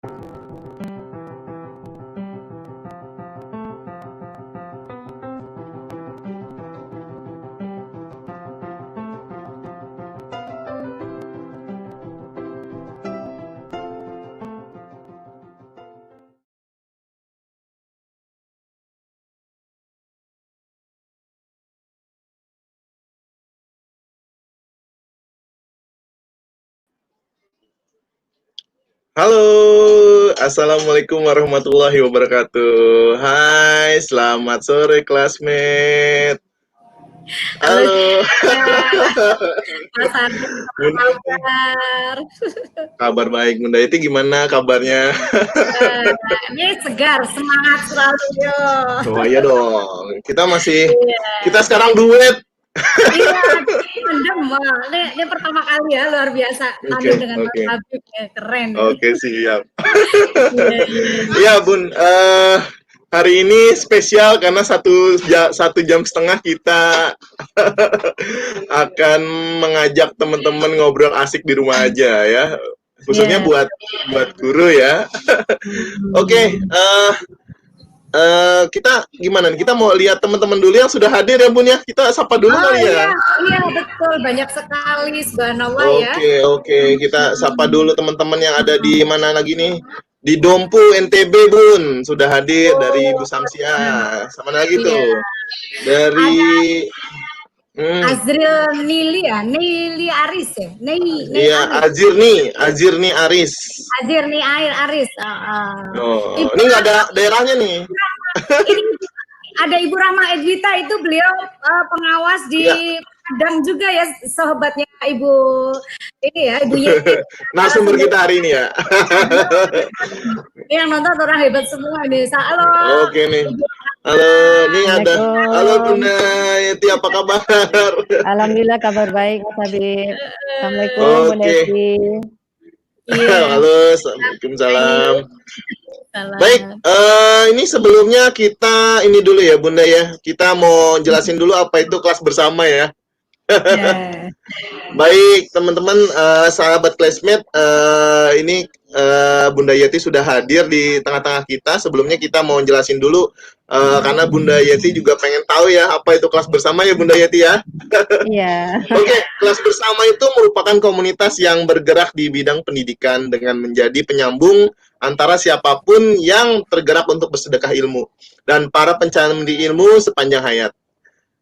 Halo, Assalamualaikum warahmatullahi wabarakatuh. Hai, selamat sore classmate. Halo. Mas Adi, apa kabar? Kabar baik, Bunda Yeti gimana kabarnya? Ini segar, semangat selalu yo. Oh iya dong, kita sekarang duet. Iya, mendem. Ini pertama kali ya, luar biasa. Tanding dengan Mas Habib ya, keren. Oke, siap. Iya, Bun. Hari ini spesial karena satu jam setengah kita akan mengajak teman-teman ngobrol asik di rumah aja ya, khususnya buat guru ya. Oke, kita gimana nih? Kita mau lihat teman-teman dulu yang sudah hadir ya, Bun ya. Kita sapa dulu kali ya. Iya betul, banyak sekali, subhanallah ya. Oke, kita sapa dulu teman-teman yang ada di mana lagi nih? Di Dompu NTB, Bun, sudah hadir dari Bu Samsia. Sama lagi tuh dari Azril Nili ya, Nili Aris ya, Iya, Azirni Aris. Azirni Aris. Oh, ini nggak ada daerahnya nih. Ini ada Ibu Rahma Edwita, itu beliau pengawas di Padang juga ya, sahabatnya Ibu ini ya, Ibu Yeti. Narasumber kita hari ini ya. Yang nonton orang hebat semua nih. Halo. Oke nih. Halo, ini ada. Halo Bunda Yeti, apa kabar? Alhamdulillah kabar baik, Mas Habib. Assalamualaikum, Bunda Yeti. Halo, Waalaikumsalam. Baik, ini sebelumnya kita ini dulu ya Bunda ya. Kita mau jelasin dulu apa itu kelas bersama ya. Baik teman-teman, sahabat classmate, ini Bunda Yeti sudah hadir di tengah-tengah kita. Sebelumnya kita mau jelasin dulu karena Bunda Yeti juga pengen tahu ya apa itu kelas bersama ya Bunda Yeti ya. Iya. Oke, kelas bersama itu merupakan komunitas yang bergerak di bidang pendidikan dengan menjadi penyambung antara siapapun yang tergerak untuk bersedekah ilmu dan para pencari ilmu sepanjang hayat.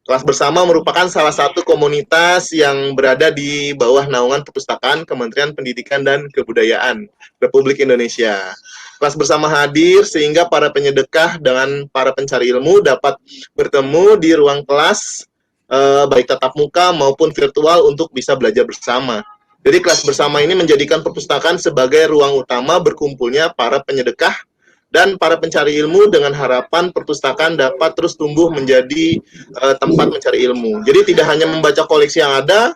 Kelas bersama merupakan salah satu komunitas yang berada di bawah naungan Perpustakaan Kementerian Pendidikan dan Kebudayaan Republik Indonesia. Kelas bersama hadir sehingga para penyedekah dengan para pencari ilmu dapat bertemu di ruang kelas baik tatap muka maupun virtual untuk bisa belajar bersama. Jadi kelas bersama ini menjadikan perpustakaan sebagai ruang utama berkumpulnya para penyedekah dan para pencari ilmu dengan harapan perpustakaan dapat terus tumbuh menjadi tempat mencari ilmu. Jadi tidak hanya membaca koleksi yang ada,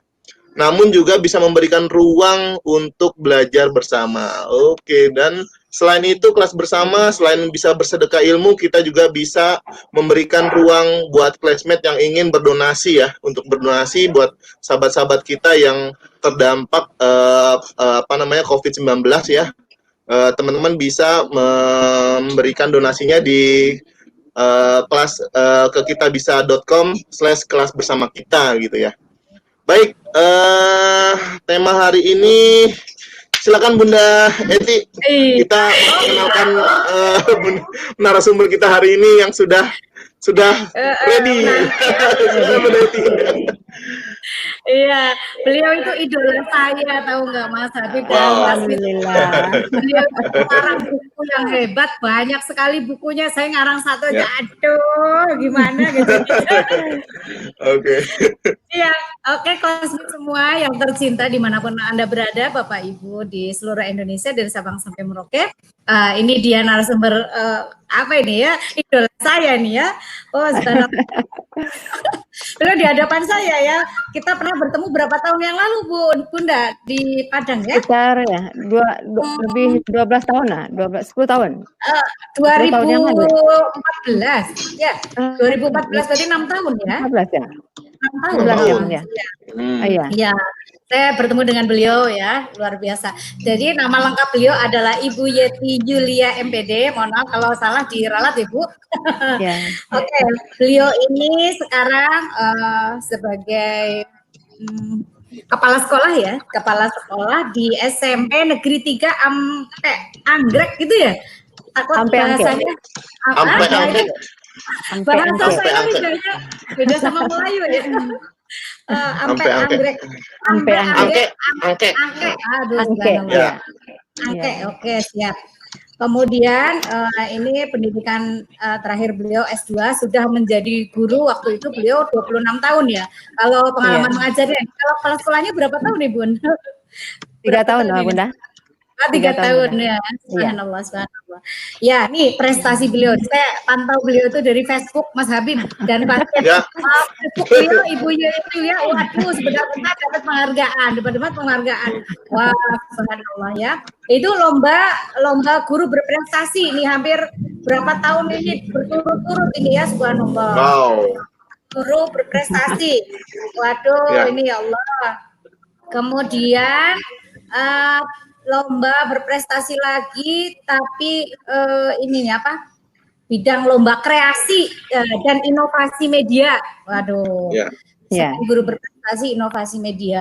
namun juga bisa memberikan ruang untuk belajar bersama. Oke, dan selain itu kelas bersama, selain bisa bersedekah ilmu, kita juga bisa memberikan ruang buat classmate yang ingin berdonasi ya, untuk berdonasi buat sahabat-sahabat kita yang terdampak COVID-19 ya. Teman-teman bisa memberikan donasinya di ke kitabisa.com/kelas bersama kita gitu ya. Baik, tema hari ini silakan Bunda Eti, kita mengenalkan narasumber kita hari ini yang sudah ready. Bunda Eti. Iya, beliau itu idola saya, tahu nggak Mas Habib? Alhamdulillah. Beliau ngarang buku yang hebat, banyak sekali bukunya. Saya ngarang satu aja, aduh, gimana gitu. Oke. Iya, oke, classmate semua yang tercinta dimanapun Anda berada, Bapak Ibu di seluruh Indonesia dari Sabang sampai Merauke. Ini dia narasumber apa ini ya, idola saya nih ya. Oh, sekarang beliau di hadapan saya ya. Kita pernah bertemu berapa tahun yang lalu, Bunda, di Padang ya? Sekitar ya, lebih 12 tahun lah, 10 tahun. 2014, ya. 2014 berarti 6 tahun ya? 14 ya? 6 tahun. Ya. Iya. Ya. saya bertemu dengan beliau ya, luar biasa. Jadi nama lengkap beliau adalah Ibu Yeti Julia MPD. Mohon maaf kalau salah diralat Ibu. Ya. Oke, beliau ini sekarang sebagai kepala sekolah ya, kepala sekolah di SMP Negeri 3 Ampe Anggrek gitu ya. Takut Ampe Angke. bahasanya Ampe Angke. bahasa Angke. saya Angke. beda sama Melayu ya. Ampe Angke. Anggrek. Ampe Angke. Angke. Angke. Aduh, Angke. subhanallah. Ya. Angke, Ya. oke siap. Kemudian ini pendidikan terakhir beliau S2 sudah menjadi guru waktu itu beliau 26 tahun ya. Kalau pengalaman Iya. mengajarnya, kalau kepala sekolahnya berapa tahun nih Bun? 3 tahun lah, Bunda. 3 tahun Bunda. ya. Subhanallah, subhanallah. Ya, nih prestasi beliau. Saya pantau beliau itu dari Facebook Mas Habib dan pasti Ya. Facebook beliau ibunya itu ya, waduh sebentar-bentar dapat penghargaan, dapat penghargaan. Wah, subhanallah ya. Itu lomba guru berprestasi ini hampir berapa tahun ini berturut-turut ini ya, subhanallah. Wow. Guru berprestasi. Waduh, Ya. ini ya Allah. Kemudian lomba berprestasi lagi, tapi ini apa? Bidang lomba kreasi dan inovasi media. Waduh. Ya. Ya. Guru berprestasi inovasi media.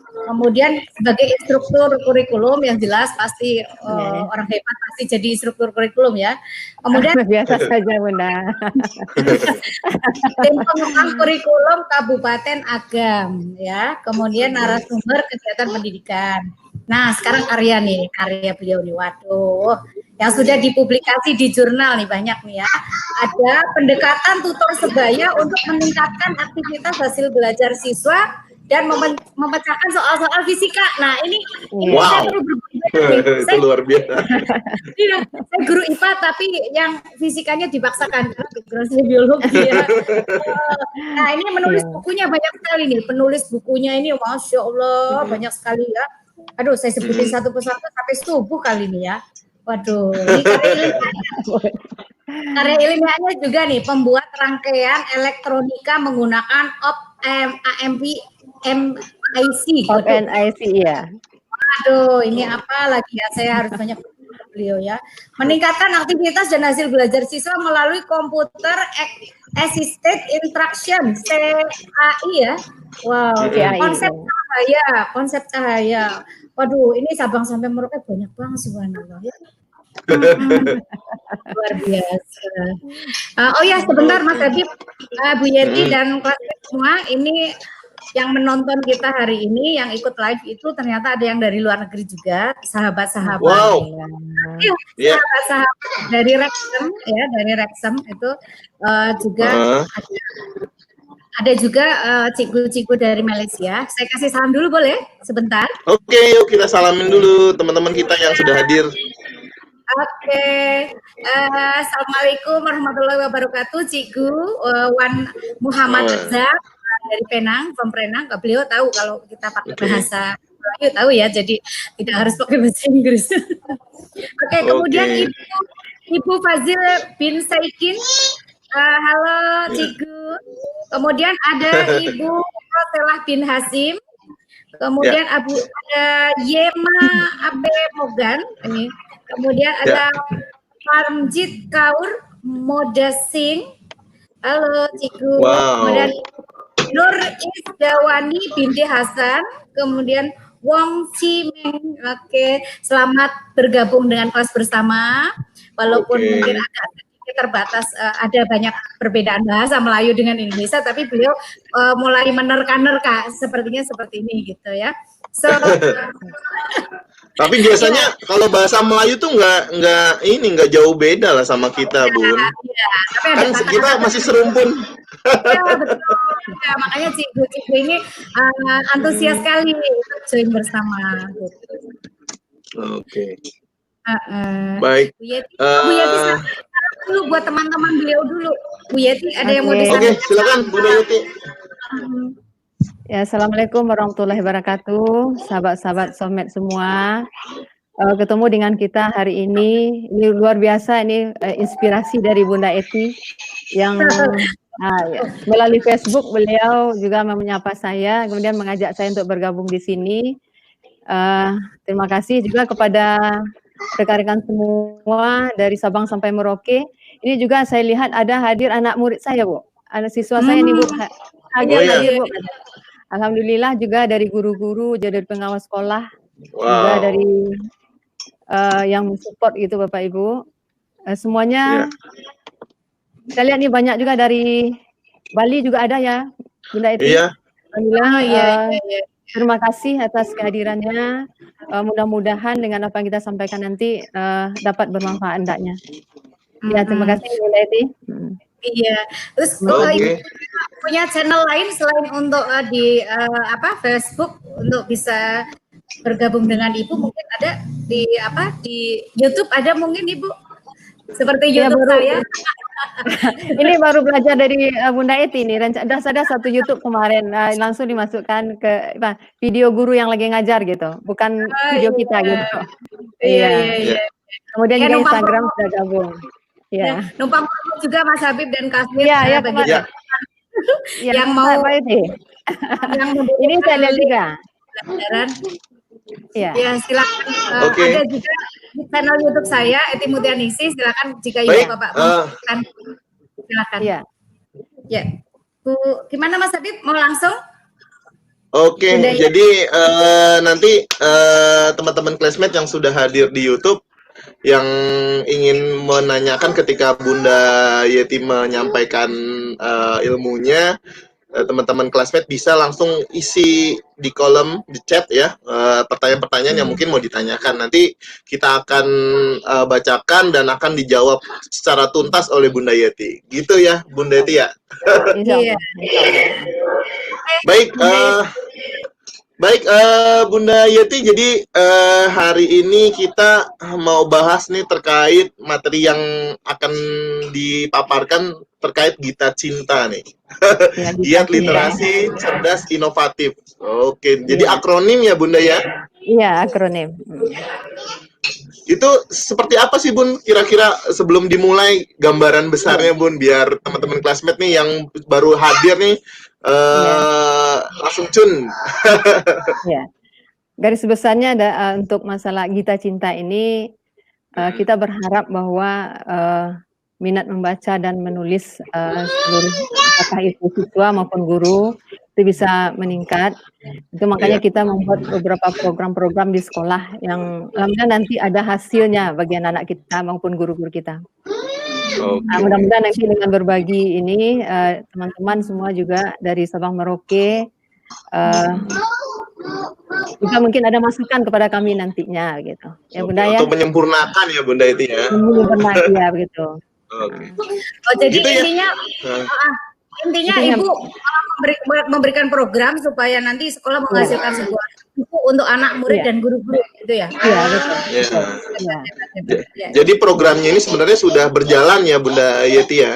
Kemudian sebagai instruktur kurikulum yang jelas pasti orang hebat pasti jadi instruktur kurikulum ya. Kemudian Biasa saja, Bunda. tim pengembang kurikulum Kabupaten Agam ya. Kemudian narasumber kegiatan pendidikan. Nah, sekarang karya beliau nih. Waduh, yang sudah dipublikasi di jurnal nih banyak nih ya. Ada pendekatan tutor sebaya untuk meningkatkan aktivitas hasil belajar siswa dan memecahkan soal-soal fisika. Nah, ini Wow. saya perlu berbeda. Itu luar biasa. Iya, saya guru IPA tapi yang fisikanya dipaksakan karena background saya biologi ya. Nah, ini menulis bukunya banyak sekali nih. Penulis bukunya ini Masya Allah banyak sekali ya. Aduh, saya sebutin satu persatu sampai subuh kali ini ya. Waduh, ini karya ilmiahnya juga nih, pembuat rangkaian elektronika menggunakan MIC. OpenIC ya. Aduh, ini apa lagi ya? Saya harus banyak beliau ya. Meningkatkan aktivitas dan hasil belajar siswa melalui komputer assisted instruction (CAI) ya. Wow, konsep cahaya. Waduh, ini Sabang sampai Merauke banyak banget subhanallah ya. Luar biasa. Oh ya, sebentar Mas Habib, Bu Yeti dan kelas semua ini yang menonton kita hari ini, yang ikut live itu ternyata ada yang dari luar negeri juga, sahabat-sahabat. Wow. Ya, sahabat-sahabat dari Rexem itu juga ada juga cikgu-cikgu dari Malaysia. Saya kasih salam dulu boleh? Sebentar. Oke, yuk kita salamin dulu teman-teman kita yang sudah hadir. Oke, Assalamualaikum warahmatullahi wabarakatuh, Cikgu Wan Muhammad Azhar dari Penang, Penang. Beliau tahu kalau kita pakai bahasa Melayu tahu ya, jadi tidak harus pakai bahasa Inggris. Oke, kemudian Ibu Fazil bin Saikin, halo Cikgu. Kemudian ada Ibu Roselah bin Hasim. Kemudian ada Yema Abe Mogan ini. Kemudian ada Parmjit Kaur Modasing. Halo Cikgu. Wow. Kemudian Nur Isdawani binti Hasan. Kemudian Wong Cimeng. Oke, selamat bergabung dengan kelas bersama. Walaupun mungkin agak terbatas, ada banyak perbedaan bahasa Melayu dengan Indonesia, tapi beliau mulai menerka-nerka sepertinya seperti ini gitu ya. Tapi biasanya kalau bahasa Melayu tuh nggak jauh beda lah sama kita, Bun. Iya, tapi ada Kan kita masih serumpun. Ya, betul. Ya, makanya cikgu-cikgu ini antusias sekali untuk join bersama. Gitu. Oke. Baik. Bu Yeti dulu buat teman-teman beliau dulu. Bu Yeti ada yang mau disampaikan? Oke, silakan Bu Yeti. Ya, Assalamualaikum warahmatullahi wabarakatuh, sahabat-sahabat Somet semua. Ketemu dengan kita hari ini luar biasa, ini inspirasi dari Bunda Eti yang Ya. Melalui Facebook beliau juga menyapa saya, kemudian mengajak saya untuk bergabung di sini. Terima kasih juga kepada rekan-rekan semua dari Sabang sampai Merauke. Ini juga saya lihat ada hadir anak murid saya, Bu. Anak siswa saya nih, Bu. Hadir, Bu. Alhamdulillah juga dari guru-guru, jadi dari pengawas sekolah, juga dari yang support gitu Bapak Ibu. Semuanya saya lihat nih banyak juga dari Bali juga ada ya, Bunda Eti. Iya. Alhamdulillah. Terima kasih atas kehadirannya. Mudah-mudahan dengan apa yang kita sampaikan nanti dapat bermanfaat hendaknya. Ya, terima kasih Bunda Eti. Iya. Terus punya channel lain selain untuk di Facebook untuk bisa bergabung dengan Ibu, mungkin ada di di YouTube ada mungkin Ibu seperti YouTube saya. Ini baru belajar dari Bunda Eti nih. Ada satu YouTube kemarin langsung dimasukkan ke video guru yang lagi ngajar gitu, bukan video kita gitu. Iya. Kemudian juga Instagram sudah gabung. Iya. Numpang juga Mas Habib dan Kasmir. Iya, yang mau ini saya lihat juga. Ya, silakan. Ada juga di channel YouTube saya Eti Mutianisi, silakan jika Ibu Bapak silakan. Iya. Ya. Bu, gimana Mas Habib, mau langsung? Oke, jadi nanti teman-teman classmate yang sudah hadir di YouTube yang ingin menanyakan ketika Bunda Yeti menyampaikan ilmunya, teman-teman classmate bisa langsung isi di kolom di chat ya, pertanyaan-pertanyaan yang mungkin mau ditanyakan. Nanti kita akan bacakan dan akan dijawab secara tuntas oleh Bunda Yeti. Gitu ya, Bunda Yeti ya. Iya. Baik, Bunda Yeti, jadi hari ini kita mau bahas nih terkait materi yang akan dipaparkan terkait Gita Cinta nih. Giat literasi cerdas inovatif. Oke, jadi akronim ya Bunda ya? Iya, akronim. Itu seperti apa sih Bun? Kira-kira sebelum dimulai gambaran besarnya Bun, biar teman-teman classmate nih yang baru hadir nih langsung cun. Ya. Garis besarnya ada untuk masalah Gita Cinta ini kita berharap bahwa minat membaca dan menulis seluruh apakah itu siswa maupun guru itu bisa meningkat. Itu makanya kita membuat beberapa program-program di sekolah yang alhamdulillah nanti ada hasilnya bagi anak-anak kita maupun guru-guru kita. Mudah-mudahan nanti dengan berbagi ini teman-teman semua juga dari Sabang Merauke juga mungkin ada masukan kepada kami nantinya gitu. Ya Bunda ya. Untuk menyempurnakan ya Bunda itu ya. Menyempurnakan ya begitu. Jadi gitu intinya Ibu memberikan program supaya nanti sekolah menghasilkan sebuah buku untuk anak murid dan guru-guru gitu ya. Iya, betul. Jadi programnya ini sebenarnya sudah berjalan ya Bunda Yeti ya.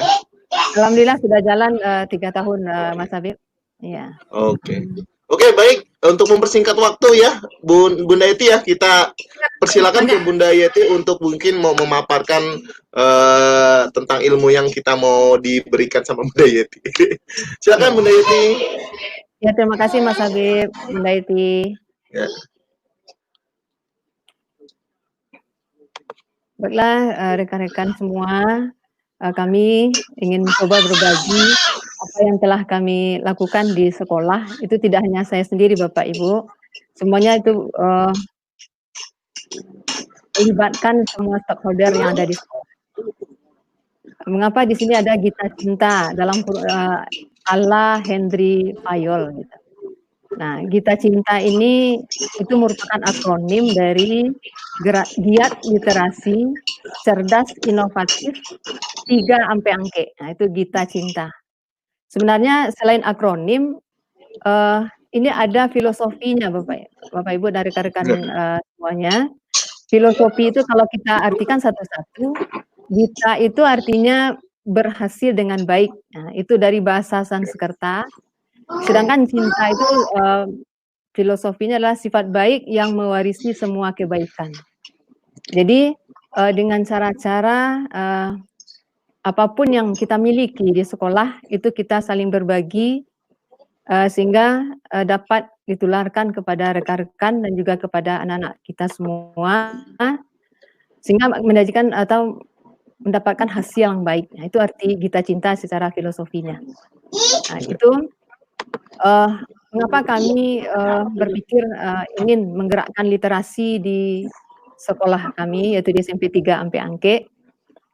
Alhamdulillah sudah jalan 3 tahun Mas Habib. Iya. Oke, baik. Untuk mempersingkat waktu ya, Bunda Yeti ya, kita persilakan ke Bunda Yeti untuk mungkin mau memaparkan tentang ilmu yang kita mau diberikan sama Bunda Yeti. Silakan Bunda Yeti. Ya, terima kasih Mas Habib, Bunda Yeti. Ya. Baiklah rekan-rekan semua, kami ingin mencoba berbagi apa yang telah kami lakukan di sekolah. Itu tidak hanya saya sendiri Bapak Ibu, semuanya itu melibatkan semua stakeholder yang ada di sekolah. Mengapa di sini ada Gita Cinta dalam ala Henry Fayol gitu. Nah, Gita Cinta ini itu merupakan akronim dari giat literasi cerdas inovatif 3 sampai angke. Nah, itu Gita Cinta. Sebenarnya selain akronim ini ada filosofinya Bapak Ibu dari rekan-rekan semuanya. Filosofi itu kalau kita artikan satu-satu, Gita itu artinya berhasil dengan baik. Nah, itu dari bahasa Sanskerta. Sedangkan cinta itu filosofinya adalah sifat baik yang mewarisi semua kebaikan. Jadi dengan cara-cara apapun yang kita miliki di sekolah itu kita saling berbagi sehingga dapat ditularkan kepada rekan-rekan dan juga kepada anak-anak kita semua sehingga menjadikan atau mendapatkan hasil yang baik. Nah, itu arti Gita Cinta secara filosofinya. Nah, itu mengapa kami berpikir ingin menggerakkan literasi di sekolah kami, yaitu di SMP 3 Ampe Angke.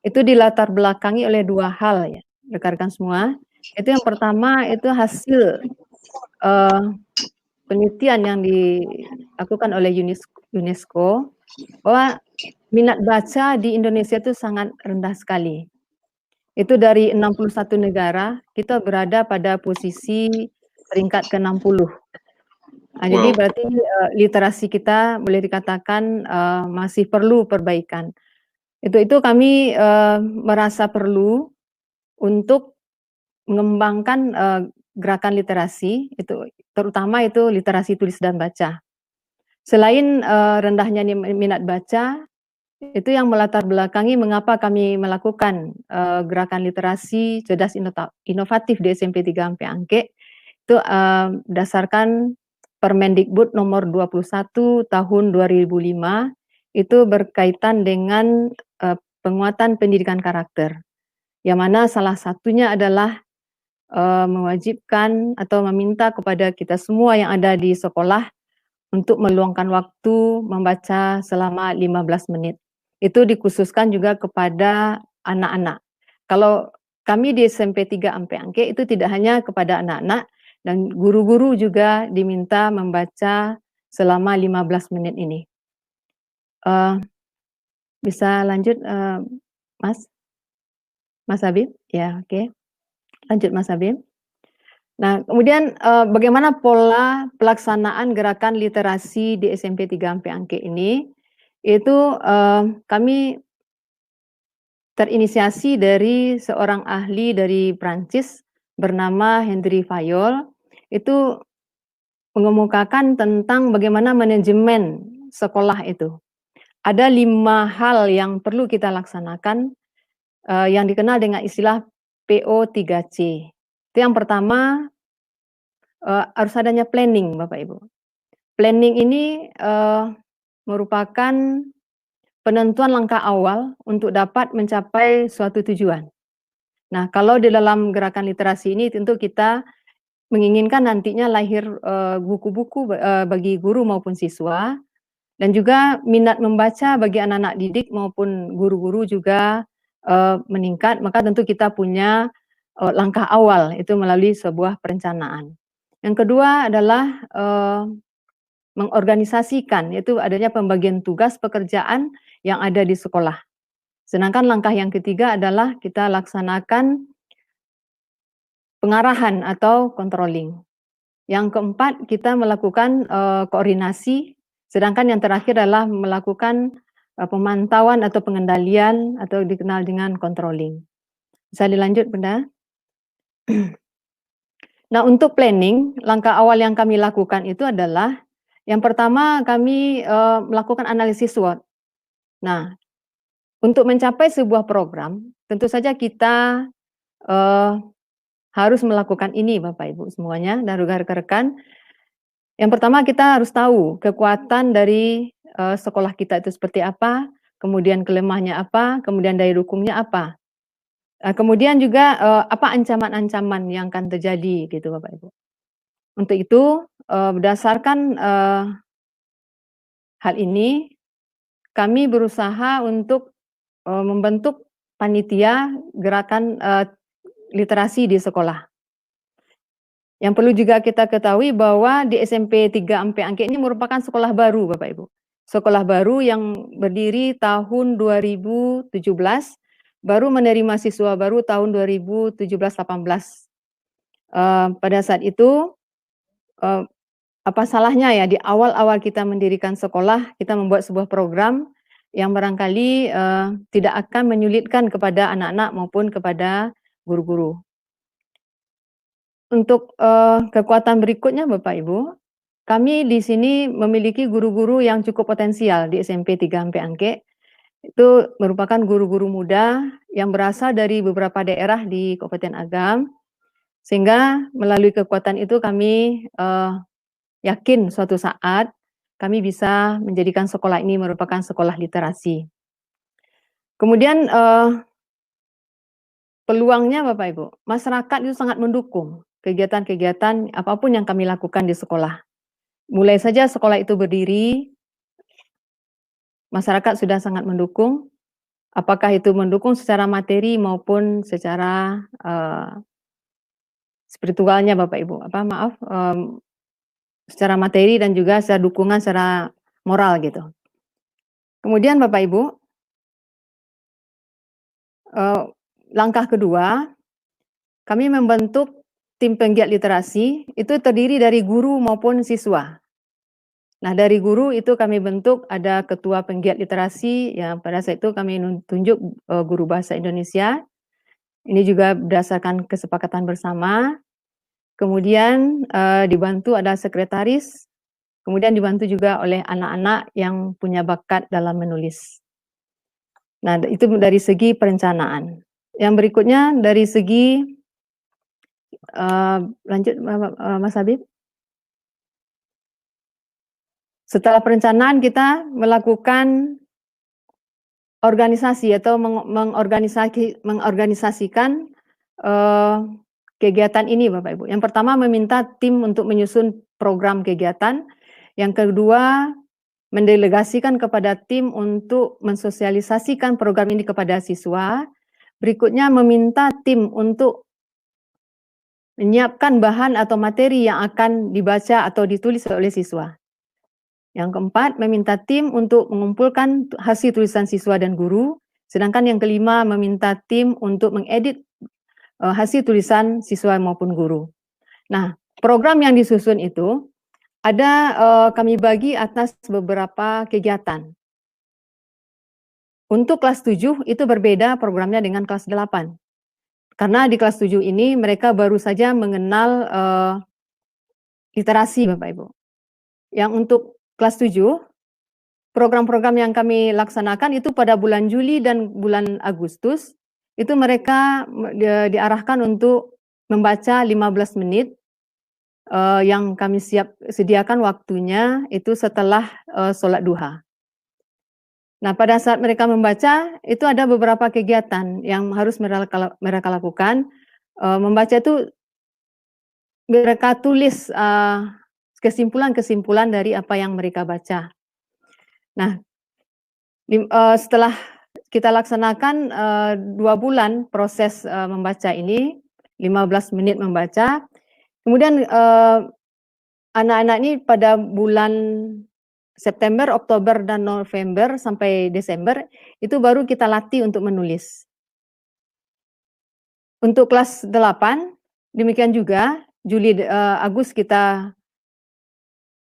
Itu dilatar belakangi oleh dua hal ya, rekan-rekan semua. Itu yang pertama itu hasil penelitian yang dilakukan oleh UNESCO bahwa minat baca di Indonesia itu sangat rendah sekali. Itu dari 61 negara, kita berada pada posisi peringkat ke-60. Nah, jadi berarti literasi kita boleh dikatakan masih perlu perbaikan. Itu kami merasa perlu untuk mengembangkan gerakan literasi, itu terutama itu literasi tulis dan baca. Selain rendahnya minat baca, itu yang melatar belakangi mengapa kami melakukan gerakan literasi cerdas inovatif di SMP 3 Ampe Angke, itu berdasarkan Permendikbud nomor 21 tahun 2005, itu berkaitan dengan penguatan pendidikan karakter, yang mana salah satunya adalah mewajibkan atau meminta kepada kita semua yang ada di sekolah untuk meluangkan waktu membaca selama 15 menit. Itu dikhususkan juga kepada anak-anak. Kalau kami di SMP 3 Ampe Angke itu tidak hanya kepada anak-anak, dan guru-guru juga diminta membaca selama 15 menit ini. Bisa lanjut Mas Habib? Ya, oke. Lanjut Mas Habib. Nah, kemudian bagaimana pola pelaksanaan gerakan literasi di SMP 3 Ampe Angke ini? Itu kami terinisiasi dari seorang ahli dari Prancis bernama Henry Fayol. Itu mengemukakan tentang bagaimana manajemen sekolah itu. Ada 5 hal yang perlu kita laksanakan yang dikenal dengan istilah PO3C. Itu yang pertama, harus adanya planning, Bapak Ibu. Planning ini merupakan penentuan langkah awal untuk dapat mencapai suatu tujuan. Nah, kalau di dalam gerakan literasi ini tentu kita menginginkan nantinya lahir buku-buku bagi guru maupun siswa, dan juga minat membaca bagi anak-anak didik maupun guru-guru juga meningkat, maka tentu kita punya langkah awal itu melalui sebuah perencanaan. Yang kedua adalah mengorganisasikan, yaitu adanya pembagian tugas pekerjaan yang ada di sekolah. Sedangkan langkah yang ketiga adalah kita laksanakan pengarahan atau controlling. Yang keempat, kita melakukan koordinasi, sedangkan yang terakhir adalah melakukan pemantauan atau pengendalian atau dikenal dengan controlling. Bisa dilanjut, Bunda? Nah, untuk planning, langkah awal yang kami lakukan itu adalah yang pertama kami melakukan analisis SWOT. Nah, untuk mencapai sebuah program, tentu saja kita harus melakukan ini, Bapak Ibu semuanya, dan rekan-rekan. Yang pertama kita harus tahu kekuatan dari sekolah kita itu seperti apa, kemudian kelemahannya apa, kemudian daya dukungnya apa. Kemudian juga apa ancaman-ancaman yang akan terjadi gitu Bapak Ibu. Untuk itu berdasarkan hal ini kami berusaha untuk membentuk panitia gerakan literasi di sekolah. Yang perlu juga kita ketahui bahwa di SMP 3 Ampe Angke ini merupakan sekolah baru Bapak Ibu. Sekolah baru yang berdiri tahun 2017, baru menerima siswa baru tahun 2017-18. Pada saat itu, apa salahnya ya di awal-awal kita mendirikan sekolah, kita membuat sebuah program yang barangkali tidak akan menyulitkan kepada anak-anak maupun kepada guru-guru. Untuk kekuatan berikutnya Bapak Ibu, kami di sini memiliki guru-guru yang cukup potensial di SMP 3 Ampe Angke. Itu merupakan guru-guru muda yang berasal dari beberapa daerah di Kabupaten Agam, sehingga melalui kekuatan itu kami yakin suatu saat kami bisa menjadikan sekolah ini merupakan sekolah literasi. Kemudian peluangnya Bapak Ibu, masyarakat itu sangat mendukung kegiatan-kegiatan apapun yang kami lakukan di sekolah. Mulai saja sekolah itu berdiri, masyarakat sudah sangat mendukung, apakah itu mendukung secara materi maupun secara spiritualnya Bapak Ibu, secara materi dan juga secara dukungan secara moral gitu. Kemudian Bapak Ibu, langkah kedua, kami membentuk tim penggiat literasi, itu terdiri dari guru maupun siswa. Nah, dari guru itu kami bentuk ada ketua penggiat literasi, yang pada saat itu kami tunjuk guru bahasa Indonesia. Ini juga berdasarkan kesepakatan bersama. Kemudian dibantu ada sekretaris, kemudian dibantu juga oleh anak-anak yang punya bakat dalam menulis. Nah, itu dari segi perencanaan. Yang berikutnya dari segi lanjut Mas Habib. Setelah perencanaan kita melakukan organisasi atau mengorganisasikan kegiatan ini Bapak Ibu. Yang pertama meminta tim untuk menyusun program kegiatan. Yang kedua mendelegasikan kepada tim untuk mensosialisasikan program ini kepada siswa. Berikutnya meminta tim untuk menyiapkan bahan atau materi yang akan dibaca atau ditulis oleh siswa. Yang keempat, meminta tim untuk mengumpulkan hasil tulisan siswa dan guru. Sedangkan yang kelima, meminta tim untuk mengedit hasil tulisan siswa maupun guru. Nah, program yang disusun itu ada kami bagi atas beberapa kegiatan. Untuk kelas 7 itu berbeda programnya dengan kelas 8. Karena di kelas 7 ini mereka baru saja mengenal literasi Bapak Ibu. Yang untuk kelas 7, program-program yang kami laksanakan itu pada bulan Juli dan bulan Agustus, itu mereka diarahkan untuk membaca 15 menit yang kami sediakan waktunya itu setelah sholat duha. Nah, pada saat mereka membaca, itu ada beberapa kegiatan yang harus mereka lakukan. Membaca itu mereka tulis kesimpulan-kesimpulan dari apa yang mereka baca. Nah, setelah kita laksanakan 2 bulan proses membaca ini, 15 menit membaca, kemudian anak-anak ini pada bulan September, Oktober, dan November sampai Desember, itu baru kita latih untuk menulis. Untuk kelas 8, demikian juga, Juli, Agustus kita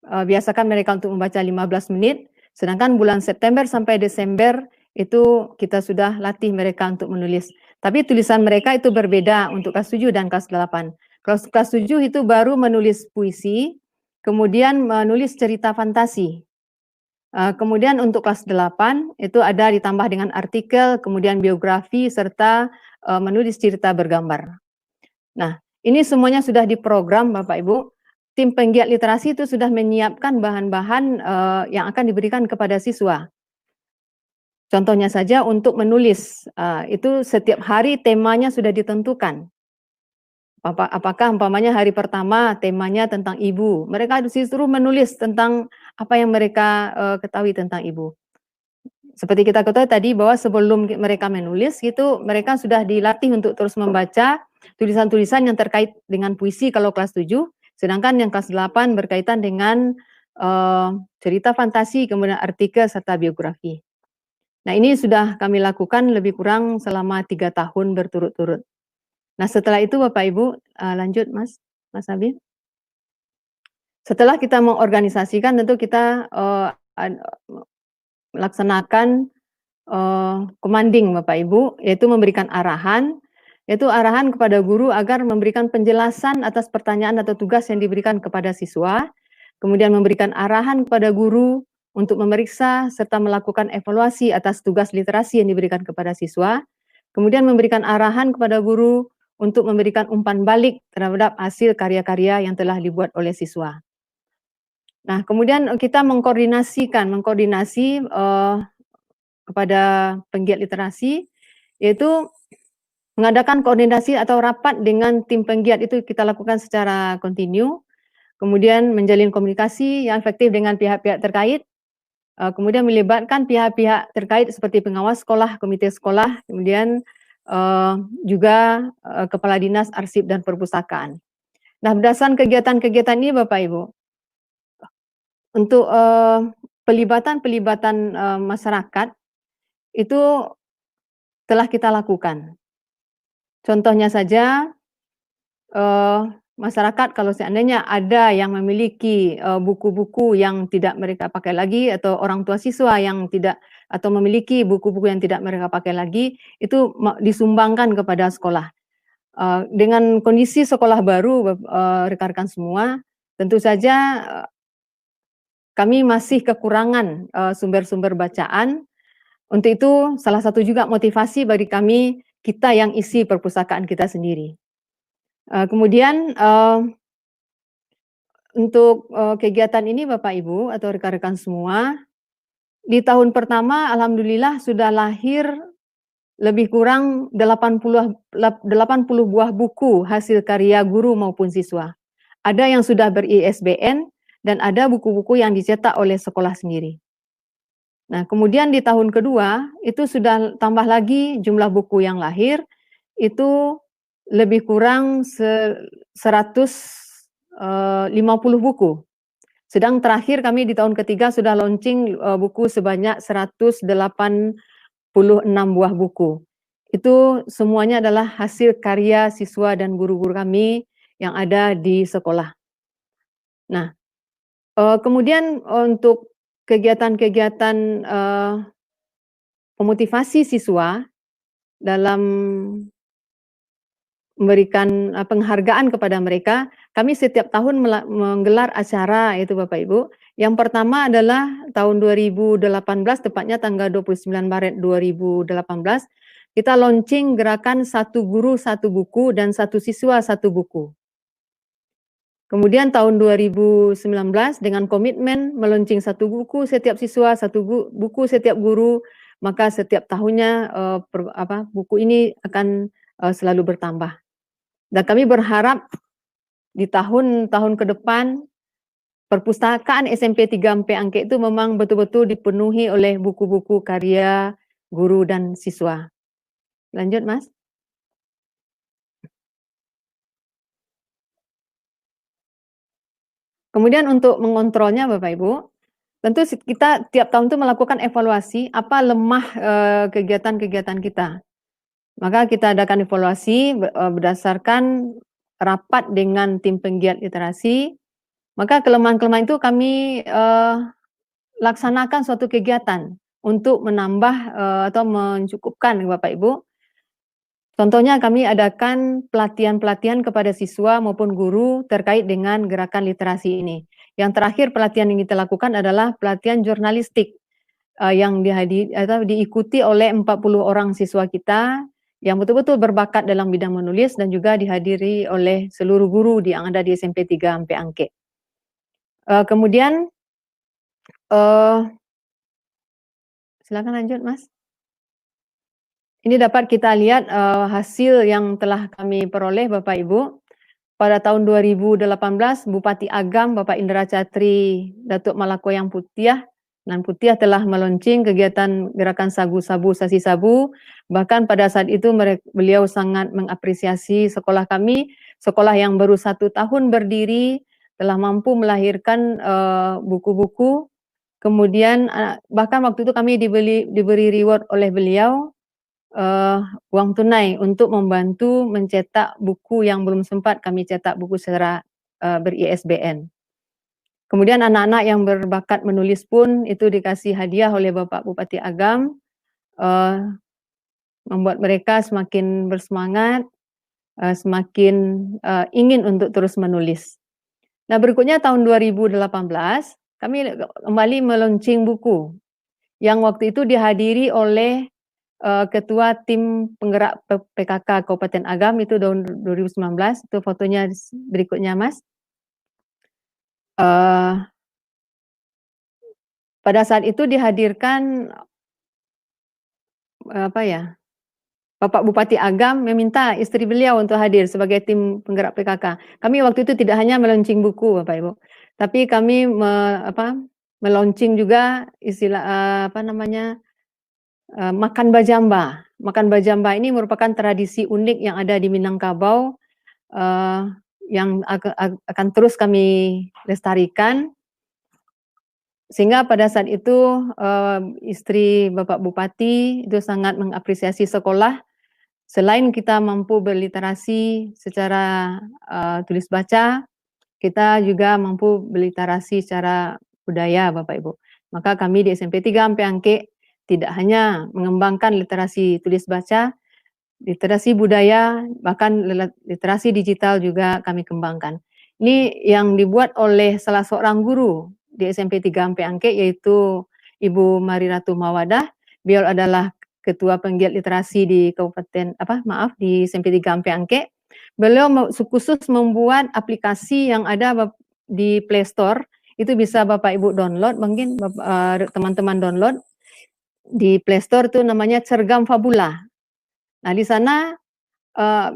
biasakan mereka untuk membaca 15 menit, sedangkan bulan September sampai Desember itu kita sudah latih mereka untuk menulis. Tapi tulisan mereka itu berbeda untuk kelas 7 dan kelas 8. Kelas 7 itu baru menulis puisi, kemudian menulis cerita fantasi. Kemudian untuk kelas 8 itu ada ditambah dengan artikel, kemudian biografi, serta menulis cerita bergambar. Nah, ini semuanya sudah diprogram Bapak Ibu. Tim penggiat literasi itu sudah menyiapkan bahan-bahan yang akan diberikan kepada siswa. Contohnya saja untuk menulis, itu setiap hari temanya sudah ditentukan. Apakah umpamanya hari pertama temanya tentang ibu, mereka disuruh menulis tentang apa yang mereka ketahui tentang ibu. Seperti kita ketahui tadi bahwa sebelum mereka menulis gitu, mereka sudah dilatih untuk terus membaca tulisan-tulisan yang terkait dengan puisi kalau kelas 7, sedangkan yang kelas 8 berkaitan dengan cerita fantasi, kemudian artikel serta biografi. Nah, ini sudah kami lakukan lebih kurang selama 3 tahun berturut-turut. Nah, setelah itu Bapak Ibu, lanjut Mas Habib. Setelah kita mengorganisasikan, tentu kita melaksanakan commanding Bapak Ibu, yaitu memberikan arahan, yaitu arahan kepada guru agar memberikan penjelasan atas pertanyaan atau tugas yang diberikan kepada siswa, kemudian memberikan arahan kepada guru untuk memeriksa serta melakukan evaluasi atas tugas literasi yang diberikan kepada siswa, kemudian memberikan arahan kepada guru untuk memberikan umpan balik terhadap hasil karya-karya yang telah dibuat oleh siswa. Nah, kemudian kita mengkoordinasi kepada penggiat literasi, yaitu mengadakan koordinasi atau rapat dengan tim penggiat itu kita lakukan secara kontinu, kemudian menjalin komunikasi yang efektif dengan pihak-pihak terkait, kemudian melibatkan pihak-pihak terkait seperti pengawas sekolah, komite sekolah, kemudian juga kepala dinas arsip dan perpustakaan. Nah, berdasarkan kegiatan-kegiatan ini Bapak Ibu, untuk pelibatan masyarakat itu telah kita lakukan. Contohnya saja, masyarakat kalau seandainya ada yang memiliki buku-buku yang tidak mereka pakai lagi, atau orang tua siswa yang tidak atau memiliki buku-buku yang tidak mereka pakai lagi, itu disumbangkan kepada sekolah. Dengan kondisi sekolah baru, rekan-rekan semua, tentu saja kami masih kekurangan sumber-sumber bacaan. Untuk itu, salah satu juga motivasi bagi kami, kita yang isi perpustakaan kita sendiri. Kemudian untuk kegiatan ini Bapak Ibu atau rekan-rekan semua, di tahun pertama alhamdulillah sudah lahir lebih kurang 80 buah buku hasil karya guru maupun siswa. Ada yang sudah ber-ISBN dan ada buku-buku yang dicetak oleh sekolah sendiri. Nah, kemudian di tahun kedua itu sudah tambah lagi jumlah buku yang lahir itu lebih kurang 150 buku. Sedang terakhir kami di tahun ketiga sudah launching buku sebanyak 186 buah buku. Itu semuanya adalah hasil karya siswa dan guru-guru kami yang ada di sekolah. Nah, kemudian untuk kegiatan-kegiatan pemotivasi siswa dalam memberikan penghargaan kepada mereka, kami setiap tahun menggelar acara itu Bapak Ibu. Yang pertama adalah tahun 2018, tepatnya tanggal 29 Maret 2018, kita launching gerakan satu guru satu buku dan satu siswa satu buku. Kemudian tahun 2019 dengan komitmen melaunching satu buku setiap siswa, satu buku setiap guru, maka setiap tahunnya buku ini akan selalu bertambah. Dan kami berharap di tahun-tahun ke depan perpustakaan SMP 3MP Angke itu memang betul-betul dipenuhi oleh buku-buku karya guru dan siswa. Lanjut, Mas. Kemudian untuk mengontrolnya Bapak Ibu, tentu kita tiap tahun itu melakukan evaluasi apa lemah kegiatan-kegiatan kita. Maka kita adakan evaluasi berdasarkan rapat dengan tim penggiat literasi. Maka kelemahan-kelemahan itu kami laksanakan suatu kegiatan untuk menambah atau mencukupkan Bapak Ibu. Contohnya kami adakan pelatihan-pelatihan kepada siswa maupun guru terkait dengan gerakan literasi ini. Yang terakhir pelatihan yang kita lakukan adalah pelatihan jurnalistik yang diikuti oleh 40 orang siswa kita yang betul-betul berbakat dalam bidang menulis dan juga dihadiri oleh seluruh guru yang ada di SMP 3MP Angke. Kemudian silakan lanjut, Mas. Ini dapat kita lihat hasil yang telah kami peroleh Bapak Ibu. Pada tahun 2018, Bupati Agam Bapak Indra Catri Datuk Malakoyang Putiah dan Putiah telah meluncing kegiatan gerakan sagu-sabu sasi sabu. Bahkan pada saat itu beliau sangat mengapresiasi sekolah kami, sekolah yang baru 1 tahun berdiri, telah mampu melahirkan buku-buku. Kemudian bahkan waktu itu kami diberi reward oleh beliau uang tunai untuk membantu mencetak buku yang belum sempat kami cetak buku secara ber-ISBN. Kemudian anak-anak yang berbakat menulis pun itu dikasih hadiah oleh Bapak Bupati Agam, membuat mereka semakin bersemangat, semakin ingin untuk terus menulis. Nah, berikutnya tahun 2018 kami kembali melaunching buku yang waktu itu dihadiri oleh Ketua Tim Penggerak PKK Kabupaten Agam itu tahun 2019. Itu fotonya berikutnya, Mas. Pada saat itu dihadirkan Bapak Bupati Agam meminta istri beliau untuk hadir sebagai tim penggerak PKK. Kami waktu itu tidak hanya melaunching buku, Bapak Ibu, tapi kami melaunching juga istilah makan bajamba. Makan bajamba ini merupakan tradisi unik yang ada di Minangkabau yang akan terus kami lestarikan. Sehingga pada saat itu istri Bapak Bupati itu sangat mengapresiasi sekolah. Selain kita mampu berliterasi secara tulis baca, kita juga mampu berliterasi secara budaya, Bapak Ibu. Maka kami di SMP 3 Ampe Angke tidak hanya mengembangkan literasi tulis baca, literasi budaya, bahkan literasi digital juga kami kembangkan. Ini yang dibuat oleh salah seorang guru di SMP 3 Ampe Angke, yaitu Ibu Mariratu Mawadah. Beliau adalah Ketua Penggiat Literasi di di SMP 3 Ampe Angke. Beliau khusus membuat aplikasi yang ada di Play Store. Itu bisa Bapak Ibu download, mungkin teman-teman download. Di Play Store itu namanya Cergam Fabula. Nah, di sana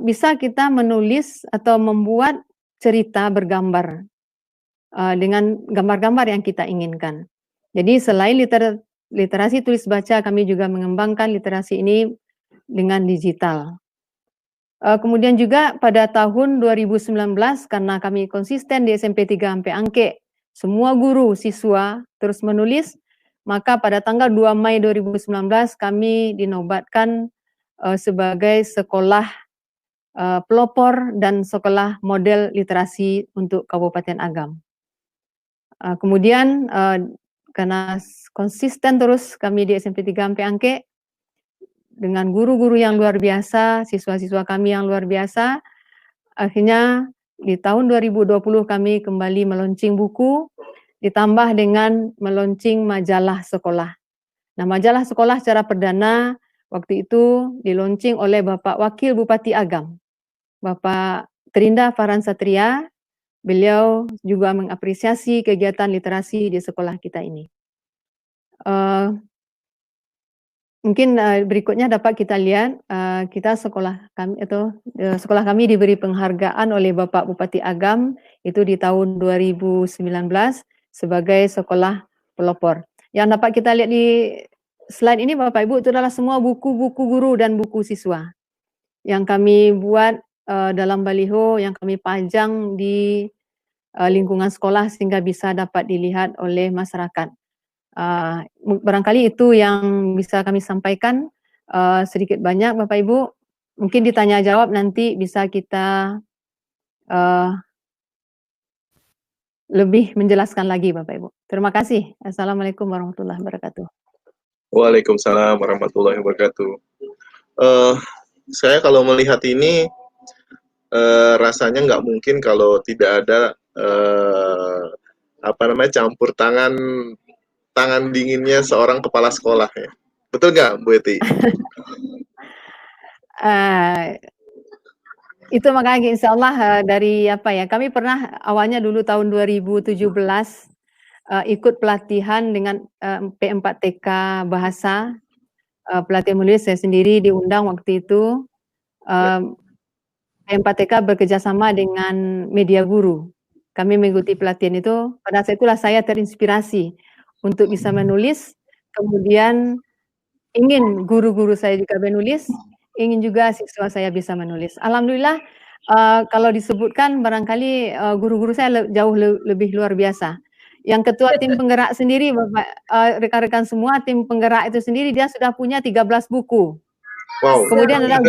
bisa kita menulis atau membuat cerita bergambar dengan gambar-gambar yang kita inginkan. Jadi selain literasi tulis baca, kami juga mengembangkan literasi ini dengan digital. Kemudian juga pada tahun 2019, karena kami konsisten di SMP 3 Ampe Angke, semua guru siswa terus menulis, maka pada tanggal 2 Mei 2019 kami dinobatkan sebagai sekolah pelopor dan sekolah model literasi untuk Kabupaten Agam. Kemudian karena konsisten terus kami di SMP 3 Ampe Angke dengan guru-guru yang luar biasa, siswa-siswa kami yang luar biasa, akhirnya di tahun 2020 kami kembali melaunching buku, ditambah dengan melaunching majalah sekolah. Nah, majalah sekolah secara perdana waktu itu dilaunching oleh Bapak Wakil Bupati Agam, Bapak Trinda Farhan Satria. Beliau juga mengapresiasi kegiatan literasi di sekolah kita ini. Mungkin berikutnya dapat kita lihat kita sekolah kami diberi penghargaan oleh Bapak Bupati Agam itu di tahun 2019 sebagai sekolah pelopor. Yang dapat kita lihat di slide ini Bapak Ibu itu adalah semua buku-buku guru dan buku siswa yang kami buat dalam baliho yang kami pajang di lingkungan sekolah sehingga bisa dapat dilihat oleh masyarakat. Barangkali itu yang bisa kami sampaikan sedikit banyak Bapak Ibu. Mungkin ditanya jawab nanti bisa kita lebih menjelaskan lagi Bapak Ibu. Terima kasih. Assalamualaikum warahmatullahi wabarakatuh. Waalaikumsalam warahmatullahi wabarakatuh. Saya kalau melihat ini rasanya nggak mungkin kalau tidak ada campur tangan dinginnya seorang kepala sekolah ya. Betul nggak, Bu Eti? Itu makanya insya Allah dari kami pernah awalnya dulu tahun 2017 ikut pelatihan dengan P4TK bahasa, pelatihan menulis saya sendiri diundang waktu itu. P4TK bekerjasama dengan Media Guru. Kami mengikuti pelatihan itu, pada saat itulah saya terinspirasi untuk bisa menulis, kemudian ingin guru-guru saya juga menulis, ingin juga siswa saya bisa menulis. Alhamdulillah kalau disebutkan barangkali guru-guru saya jauh lebih luar biasa. Yang ketua tim penggerak sendiri, Bapak, rekan-rekan semua tim penggerak itu sendiri dia sudah punya 13 buku. Wow. Kemudian ada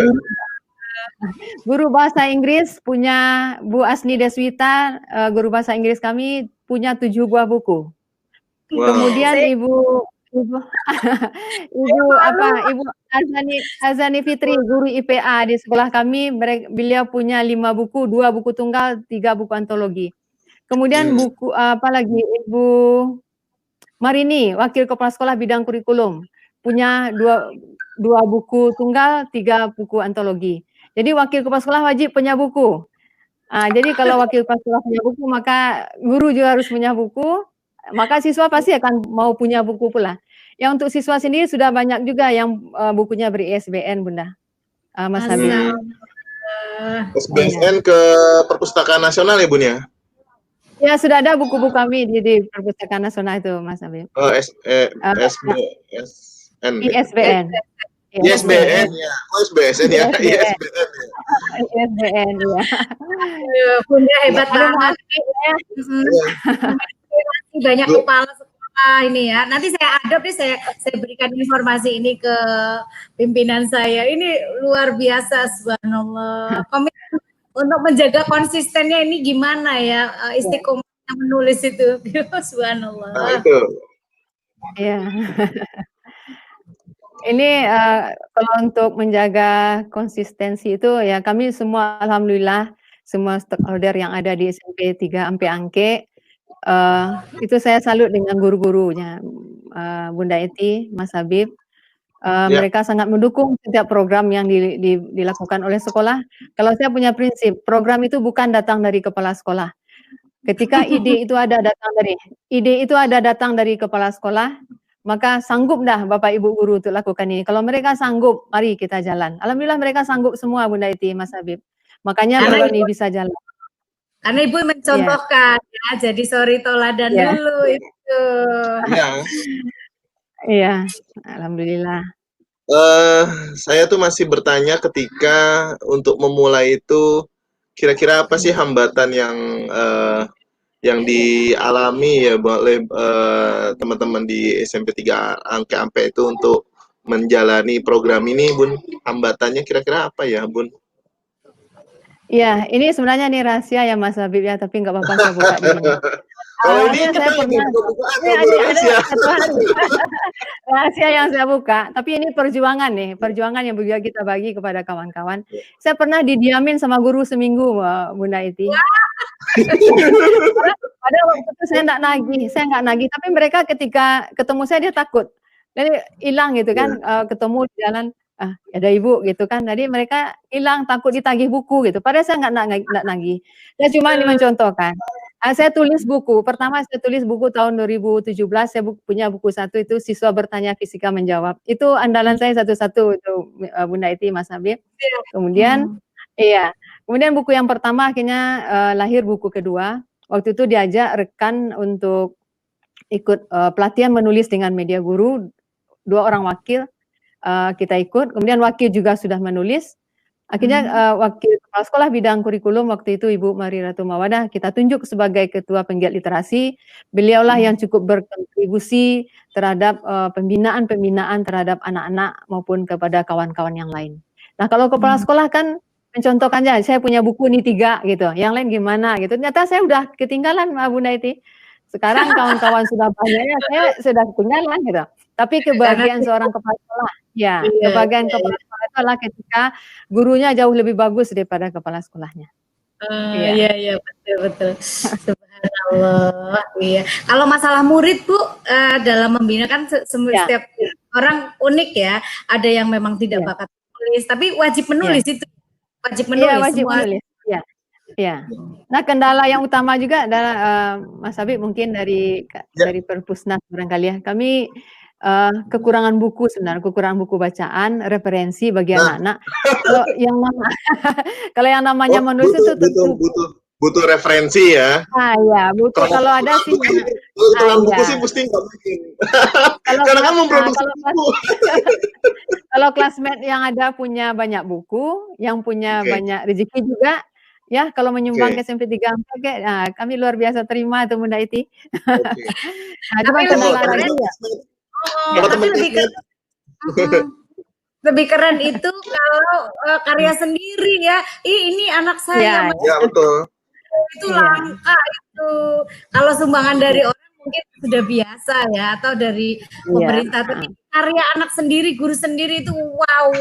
guru bahasa Inggris punya Bu Asni Deswita, guru bahasa Inggris kami punya 7 buah buku. Wow. Kemudian Ibu Azani Fitri, guru IPA di sekolah kami, beliau punya 5 buku, 2 buku tunggal, 3 buku antologi. Kemudian buku Ibu Marini, Wakil Kepala Sekolah Bidang Kurikulum, punya dua buku tunggal, 3 buku antologi. Jadi Wakil Kepala Sekolah wajib punya buku. Jadi kalau Wakil Kepala Sekolah punya buku, maka guru juga harus punya buku, maka siswa pasti akan mau punya buku pula. Yang untuk siswa sendiri sudah banyak juga yang bukunya beri-ISBN, Bunda. Mas Habib. SBSN ke Perpustakaan Nasional ya, Bun ya? Ya, sudah ada buku-buku kami di Perpustakaan Nasional itu, Mas Habib. SBSN. ISBN. ISBN ya. Oh, SBSN ya. ISBN. ISBN ya. Bunda hebat banget. Banyak kepala sekolah ini ya. Nanti saya adopt nih, saya berikan informasi ini ke pimpinan saya. Ini luar biasa, subhanallah. Komitmen untuk menjaga konsistennya ini gimana ya, istiqomahnya menulis itu. Subhanallah. Nah, itu. Iya. Ini kalau untuk menjaga konsistensi itu ya kami semua alhamdulillah semua stakeholder yang ada di SMP 3 sampai Angke itu saya salut dengan guru-gurunya, Bunda Eti, Mas Habib. Mereka sangat mendukung setiap program yang dilakukan oleh sekolah. Kalau saya punya prinsip, program itu bukan datang dari kepala sekolah. Ketika ide itu ada datang dari kepala sekolah, maka sanggup dah Bapak Ibu guru untuk lakukan ini. Kalau mereka sanggup, mari kita jalan. Alhamdulillah mereka sanggup semua, Bunda Eti, Mas Habib. Makanya kalau ini bisa jalan. Karena Ibu mencontohkan ya, jadi sorry toladan dulu itu. Iya, alhamdulillah. Saya tuh masih bertanya ketika untuk memulai itu kira-kira apa sih hambatan yang dialami ya oleh teman-teman di SMP 3 Angke itu untuk menjalani program ini, Bun? Hambatannya kira-kira apa ya, Bun? Ya, ini sebenarnya nih rahasia ya Mas Habib ya, tapi nggak apa-apa saya buka di sini. Awalnya saya pernah rahasia yang saya buka, tapi ini perjuangan yang juga kita bagi kepada kawan-kawan. Saya pernah didiamin sama guru seminggu, Bunda Eti. Pada waktu itu saya nggak nagih, tapi mereka ketika ketemu saya dia takut, jadi hilang gitu kan, ketemu di jalan. Ada ibu gitu kan, jadi mereka hilang takut ditagih buku gitu. Padahal saya nggak nagih. Saya cuma mencontohkan. Saya tulis buku. Pertama saya tulis buku tahun 2017. Saya punya buku 1 itu siswa bertanya fisika menjawab. Itu andalan saya satu-satu itu Bunda Eti, Mas Habib. Kemudian kemudian buku yang pertama akhirnya lahir buku kedua. Waktu itu diajak rekan untuk ikut pelatihan menulis dengan media guru, 2 orang wakil. Kita ikut, kemudian wakil juga sudah menulis. Akhirnya wakil kepala sekolah bidang kurikulum waktu itu Ibu Mari Ratu Mawadah kita tunjuk sebagai ketua penggiat literasi. Beliaulah yang cukup berkontribusi terhadap pembinaan terhadap anak-anak maupun kepada kawan-kawan yang lain. Nah kalau kepala sekolah kan mencontohkan aja, saya punya buku nih 3 gitu, yang lain gimana gitu. Ternyata saya udah ketinggalan Bunda Eti. Sekarang kawan-kawan sudah banyak ya, saya sudah ketinggalan gitu. Tapi kebahagiaan seorang kepala sekolah, kebahagiaan kepala sekolah itu adalah ketika gurunya jauh lebih bagus daripada kepala sekolahnya. Iya, betul. Subhanallah. Iya. Kalau masalah murid Bu, dalam membina kan setiap orang unik ya. Ada yang memang tidak bakat menulis, tapi wajib menulis itu. Wajib menulis. Iya, wajib menulis. Ya. Nah, kendala yang utama juga adalah Mas Habib mungkin dari Perpusnas barangkali ya. Kami kekurangan buku sebenarnya, kekurangan buku bacaan, referensi bagi anak-anak. Kalau yang namanya menulis itu butuh referensi ya. Ya, butuh kalau ada sih. Kalau buku sih mesti nggak mungkin. Karena kan memproduksi buku. Kalau classmate yang ada punya banyak buku, yang punya banyak rezeki juga. Ya, kalau menyumbang ke SMP 3 kami luar biasa terima itu Bunda Eti. Tapi lebih keren itu kalau karya sendiri ya. Ini anak saya. Ya, betul. Itu langka itu. Kalau sumbangan dari orang mungkin sudah biasa ya, atau dari pemerintah. Tapi karya anak sendiri, guru sendiri itu wow.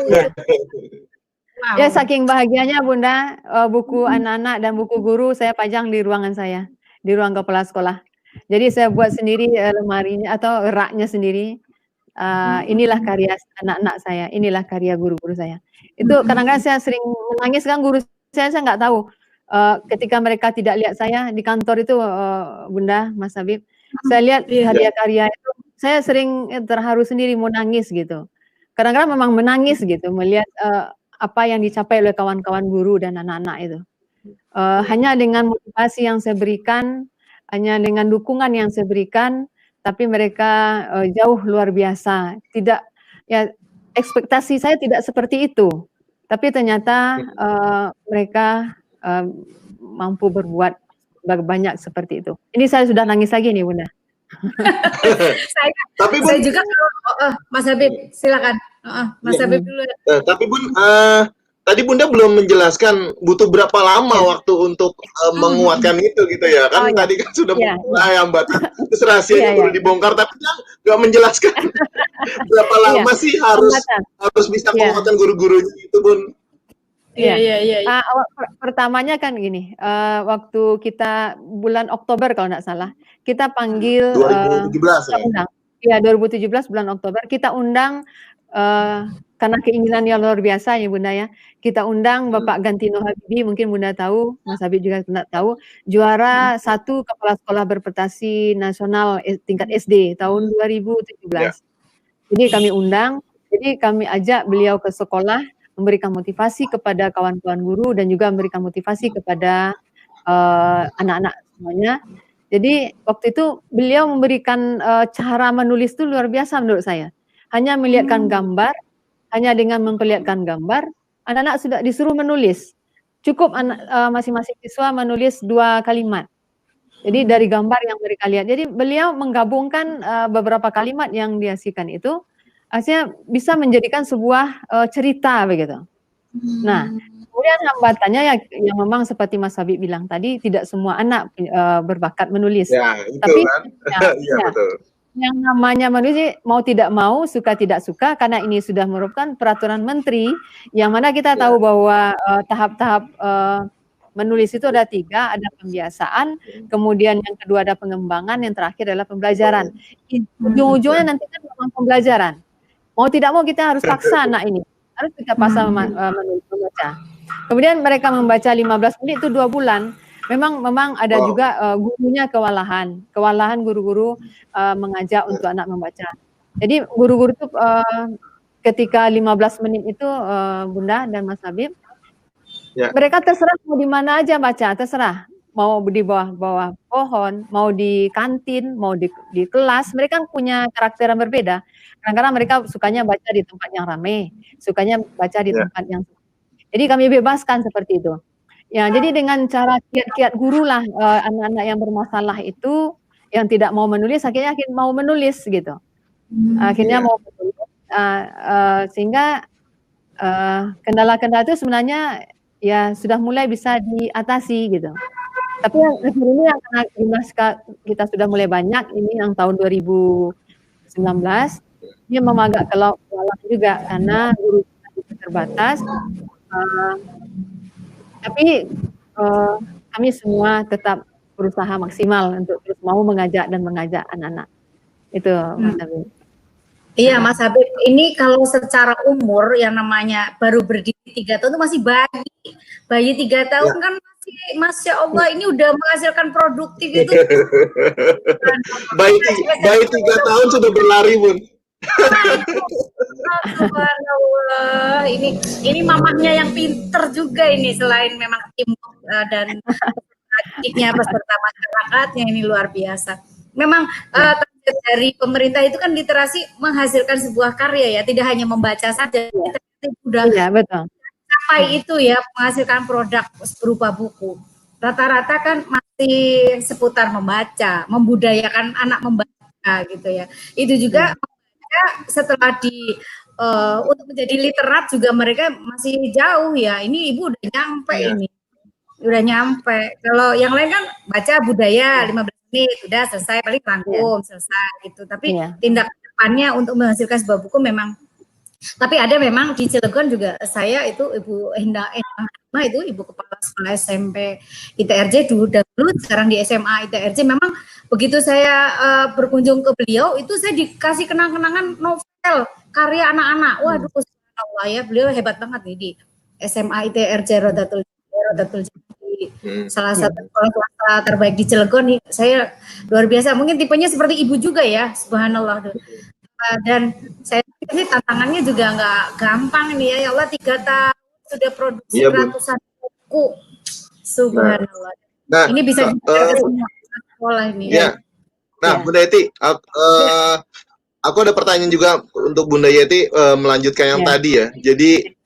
Ya saking bahagianya Bunda, buku anak-anak dan buku guru saya pajang di ruangan saya, di ruang kepala sekolah. Jadi saya buat sendiri lemarinya atau raknya sendiri. Inilah karya anak-anak saya, inilah karya guru-guru saya. Itu kadang-kadang saya sering menangis kan, guru saya nggak tahu. Ketika mereka tidak lihat saya di kantor itu, Bunda, Mas Habib, saya lihat karya-karya itu, saya sering terharu sendiri, mau nangis gitu. Kadang-kadang memang menangis gitu melihat apa yang dicapai oleh kawan-kawan guru dan anak-anak itu. Hanya dengan motivasi yang saya berikan, hanya dengan dukungan yang saya berikan, tapi mereka jauh luar biasa. Tidak, ya ekspektasi saya tidak seperti itu, tapi ternyata mereka mampu berbuat banyak seperti itu. Ini saya sudah nangis lagi nih, Bunda. Saya juga, Mas Habib, silakan. Mas Habib dulu. Tapi Bun, tadi Bunda belum menjelaskan butuh berapa lama waktu untuk menguatkan itu gitu ya kan? Tadi kan sudah mulai hambatan, terus rahasianya perlu dibongkar, tapi kan nggak menjelaskan berapa lama sih harus bisa menguatkan guru-gurunya itu, Bun. Iya. Pertamanya kan gini, waktu kita bulan Oktober kalau nggak salah, kita panggil 2017 undang. Iya, 2017 bulan Oktober kita undang karena keinginan yang luar biasa ya Bunda ya. Kita undang Bapak Gantino Habibie, mungkin Bunda tahu, Mas Habib juga tidak tahu, juara 1 kepala sekolah berprestasi nasional tingkat SD tahun 2017. Jadi kami undang, jadi kami ajak beliau ke sekolah, memberikan motivasi kepada kawan-kawan guru dan juga memberikan motivasi kepada anak-anak semuanya. Jadi waktu itu beliau memberikan cara menulis itu luar biasa menurut saya. Hanya melihatkan gambar, hanya dengan memperlihatkan gambar, anak-anak sudah disuruh menulis. Cukup masing-masing siswa menulis 2 kalimat. Jadi dari gambar yang mereka lihat. Jadi beliau menggabungkan beberapa kalimat yang dihasilkan itu, akhirnya bisa menjadikan sebuah cerita begitu. Nah, kemudian hambatannya yang memang seperti Mas Habib bilang tadi, tidak semua anak berbakat menulis. Ya, itu tapi kan? Betul. Yang namanya manusia mau tidak mau, suka tidak suka, karena ini sudah merupakan peraturan menteri, yang mana kita tahu bahwa tahap-tahap menulis itu ada 3, ada pembiasaan, kemudian yang kedua ada pengembangan, yang terakhir adalah pembelajaran. Ujung-ujungnya nanti kan memang pembelajaran. Mau tidak mau kita harus paksa anak ini, harus kita paksa membaca. Kemudian mereka membaca 15 menit itu 2 bulan. Memang ada juga gurunya kewalahan guru-guru mengajak untuk anak membaca. Jadi guru-guru itu ketika 15 menit itu Bunda dan Mas Habib, mereka terserah mau di mana aja baca, terserah. Mau di bawah pohon, mau di kantin, mau di kelas, mereka punya karakter yang berbeda. Kadang-kadang mereka sukanya baca di tempat yang ramai, sukanya baca di tempat yang. Jadi kami bebaskan seperti itu. Ya, jadi dengan cara kiat-kiat guru lah anak-anak yang bermasalah itu yang tidak mau menulis akhirnya mau menulis gitu. Akhirnya mau menulis sehingga kendala-kendala itu sebenarnya ya sudah mulai bisa diatasi gitu. Tapi yang ini yang karena kita sudah mulai banyak, ini yang tahun 2019 dia memang agak kewalahan juga karena guru kita terbatas. Tapi kami semua tetap berusaha maksimal untuk terus mau mengajak anak-anak. Itu Mas Habib. Iya Mas Habib, ini kalau secara umur yang namanya baru berdiri 3 tahun itu masih bayi 3 tahun kan masih, Masya Allah ini udah menghasilkan produktif itu. bayi 3 tahun sudah berlari Bun. Subhanallah, ini mamahnya yang pinter juga ini, selain memang tim dan adiknya peserta masyarakatnya ini luar biasa. Memang dari pemerintah itu kan literasi menghasilkan sebuah karya ya, tidak hanya membaca saja, kita sudah sampai itu ya menghasilkan produk berupa buku. Rata-rata kan masih seputar membaca, membudayakan anak membaca gitu ya. Itu juga setelah untuk menjadi literat juga mereka masih jauh ya. Ini Ibu udah nyampe ini. Udah nyampe. Kalau yang lain kan baca budaya 15 menit udah selesai, paling rangkum selesai gitu. Tapi tindak depannya untuk menghasilkan sebuah buku memang. Tapi ada memang di Cilegon juga saya itu Ibu Endang itu ibu kepala sekolah SMP ITRJ dulu, sekarang di SMA ITRJ. Memang begitu saya berkunjung ke beliau, itu saya dikasih kenang-kenangan novel karya anak-anak. Waduh, subhanallah ya, beliau hebat banget nih di SMA ITRJ Rodatul Jati, salah satu sekolah swasta terbaik di Cilegon nih. Saya luar biasa, mungkin tipenya seperti ibu juga ya, subhanallah. Dan saya pikir ini tantangannya juga nggak gampang nih ya Allah, 3 tahun sudah produksi ratusan buku, subhanallah. Nah, ini bisa dipakai semua sekolah ini. Ya. Nah, Bunda Yeti, aku ada pertanyaan juga untuk Bunda Yeti melanjutkan yang tadi ya. Jadi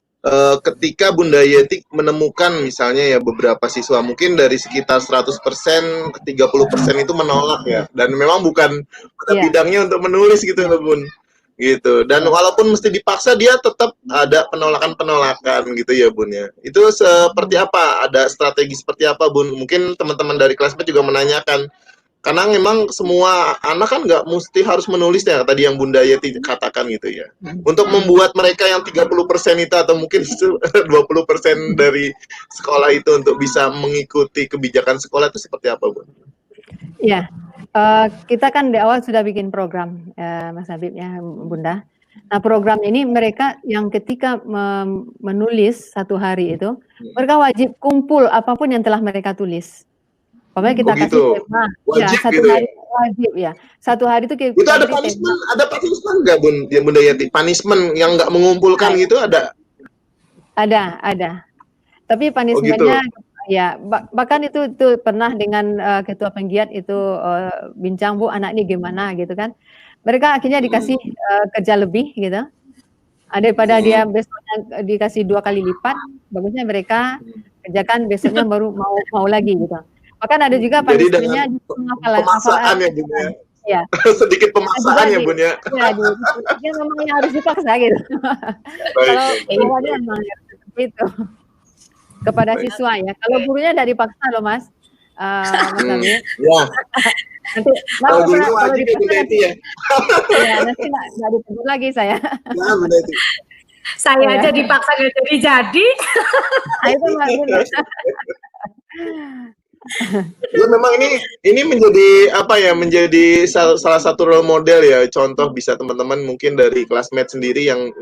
ketika Bunda Yeti menemukan misalnya ya beberapa siswa mungkin dari sekitar 100%, 30% itu menolak ya, dan memang bukan pada bidangnya untuk menulis gitu loh Bun, gitu. Dan walaupun mesti dipaksa dia tetap ada penolakan gitu ya Bun ya. Itu seperti apa? Ada strategi seperti apa Bun? Mungkin teman-teman dari Classmate juga menanyakan. Karena memang semua anak kan nggak mesti harus menulis ya, tadi yang Bunda Yeti katakan gitu ya. Untuk membuat mereka yang 30% itu atau mungkin 20% dari sekolah itu untuk bisa mengikuti kebijakan sekolah itu seperti apa, Bu? Ya, kita kan di awal sudah bikin program, Mas Habib ya, Bunda. Nah, program ini mereka yang ketika menulis satu hari itu, mereka wajib kumpul apapun yang telah mereka tulis. Pokoknya kita kasih tema, wajib, ya, satu gitu hari wajib ya. Satu hari itu kita itu ada punishment nggak Bun, yang Bunda Yeti? Punishment yang nggak mengumpulkan gitu ada? Ada. Tapi punishmentnya ya, bahkan itu pernah dengan ketua penggiat itu bincang, Bu, anak ini gimana gitu kan. Mereka akhirnya dikasih kerja lebih gitu. Daripada dia besoknya dikasih 2 kali lipat, bagusnya mereka kerjakan besoknya baru mau lagi gitu. Bahkan ada juga punishment-nya pemaksaan ya Bun ya. Ya. Sedikit pemaksaan ya Bun ya. Ya, dia memang harus dipaksa gitu. Kalau dia memang itu kepada siswa ya. Kalau gurunya dari paksa loh Mas. Mas Amir. Ya. Nanti kalau gurunya wajib ya Bunda Yeti ya. Ya, nanti nggak ditegur lagi saya. Ya Bunda Yeti. Saya aja dipaksa nggak jadi. Itu Mas. Ya memang ini menjadi apa ya, menjadi salah satu role model ya, contoh bisa teman-teman mungkin dari Classmate sendiri yang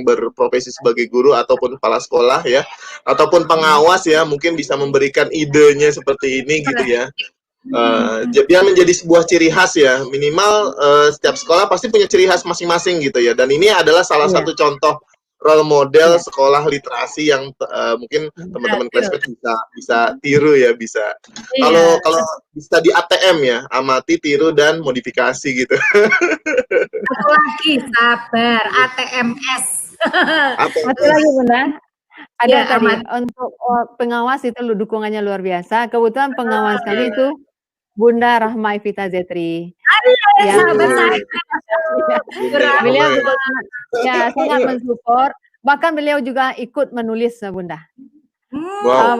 berprofesi sebagai guru ataupun kepala sekolah ya, ataupun pengawas ya, mungkin bisa memberikan idenya seperti ini gitu ya. Dia menjadi sebuah ciri khas ya, minimal setiap sekolah pasti punya ciri khas masing-masing gitu ya, dan ini adalah salah satu contoh role model sekolah literasi yang mungkin teman-teman Classmate bisa tiru ya, bisa. Kalau bisa di ATM ya, amati, tiru, dan modifikasi gitu. Satu lagi, sabar, ATMS. Satu lagi Bunda. Ada tadi untuk pengawas itu dukungannya luar biasa. Kebetulan pengawas kami itu Bunda Rahma Evita Zetri. Ya, beliau juga sangat mensupport. Bahkan beliau juga ikut menulis Bunda.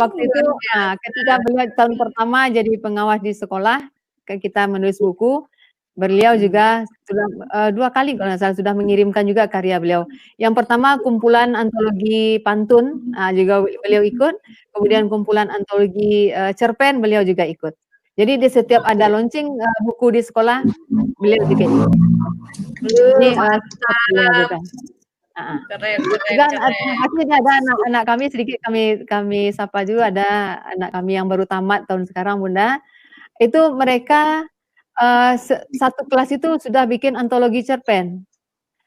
Waktu itu ketika beliau tahun pertama jadi pengawas di sekolah, kita menulis buku. Beliau juga sudah 2 kali kalau nggak salah sudah mengirimkan juga karya beliau. Yang pertama kumpulan antologi pantun juga beliau ikut. Kemudian kumpulan antologi cerpen beliau juga ikut. Jadi di setiap ada launching buku di sekolah, beliau juga ikut. Ini keren. Akhirnya ada anak-anak kami sedikit kami sapa juga, ada anak kami yang baru tamat tahun sekarang Bunda. Itu mereka satu kelas itu sudah bikin antologi cerpen.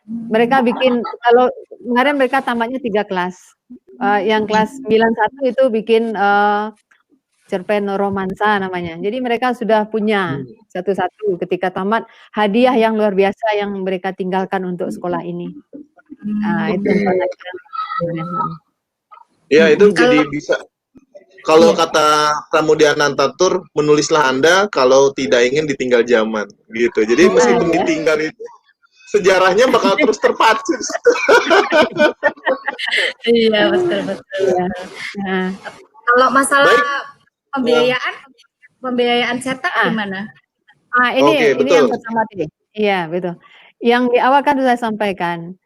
Mereka bikin, kalau kemarin mereka tamatnya 3 kelas. Yang kelas 91 itu bikin cerpen romansa namanya. Jadi mereka sudah punya satu-satu ketika tamat, hadiah yang luar biasa yang mereka tinggalkan untuk sekolah ini. Itu ya, itu jadi bisa. Kalau kata Pramudia Anantatur, menulislah Anda kalau tidak ingin ditinggal zaman, gitu. Jadi meskipun ditinggal itu, sejarahnya bakal terus terpacu. Iya, betul. Kalau masalah pembiayaan cetak gimana? Ini yang pertama tadi. Iya, betul. Yang di awal kan sudah sampaikan.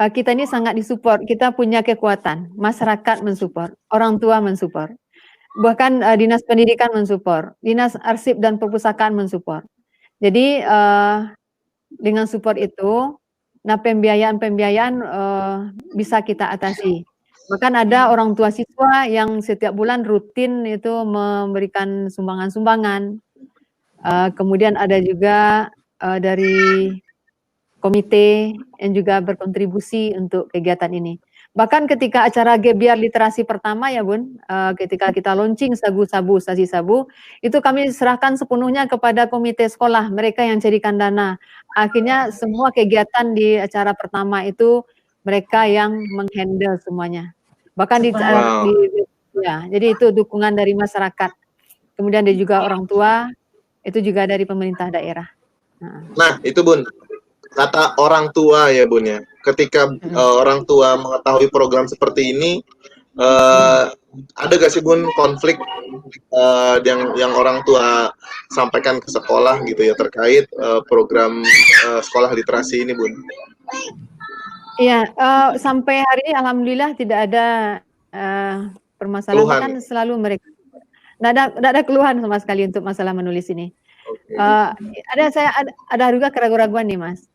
kita ini sangat disupport. Kita punya kekuatan, masyarakat mensupport, orang tua mensupport, bahkan dinas pendidikan mensupport, dinas arsip dan perpustakaan mensupport. Jadi dengan support itu, nah pembiayaan bisa kita atasi. Bahkan ada orang tua siswa yang setiap bulan rutin itu memberikan sumbangan-sumbangan. Kemudian ada juga dari komite yang juga berkontribusi untuk kegiatan ini. Bahkan ketika acara Gebiar Literasi pertama ya Bun, ketika kita launching Stasi Sabu, itu kami serahkan sepenuhnya kepada komite sekolah, mereka yang carikan dana. Akhirnya semua kegiatan di acara pertama itu mereka yang menghandle semuanya. Bahkan jadi itu dukungan dari masyarakat. Kemudian ada juga orang tua, itu juga dari pemerintah daerah. Nah, itu Bun, kata orang tua ya Bun ya. Ketika orang tua mengetahui program seperti ini, ada gak sih Bun konflik yang orang tua sampaikan ke sekolah gitu ya terkait program sekolah literasi ini Bun? Iya, sampai hari ini alhamdulillah tidak ada permasalahan, kan selalu mereka tidak ada keluhan sama sekali untuk masalah menulis ini. Ada juga keraguan-keraguan nih Mas.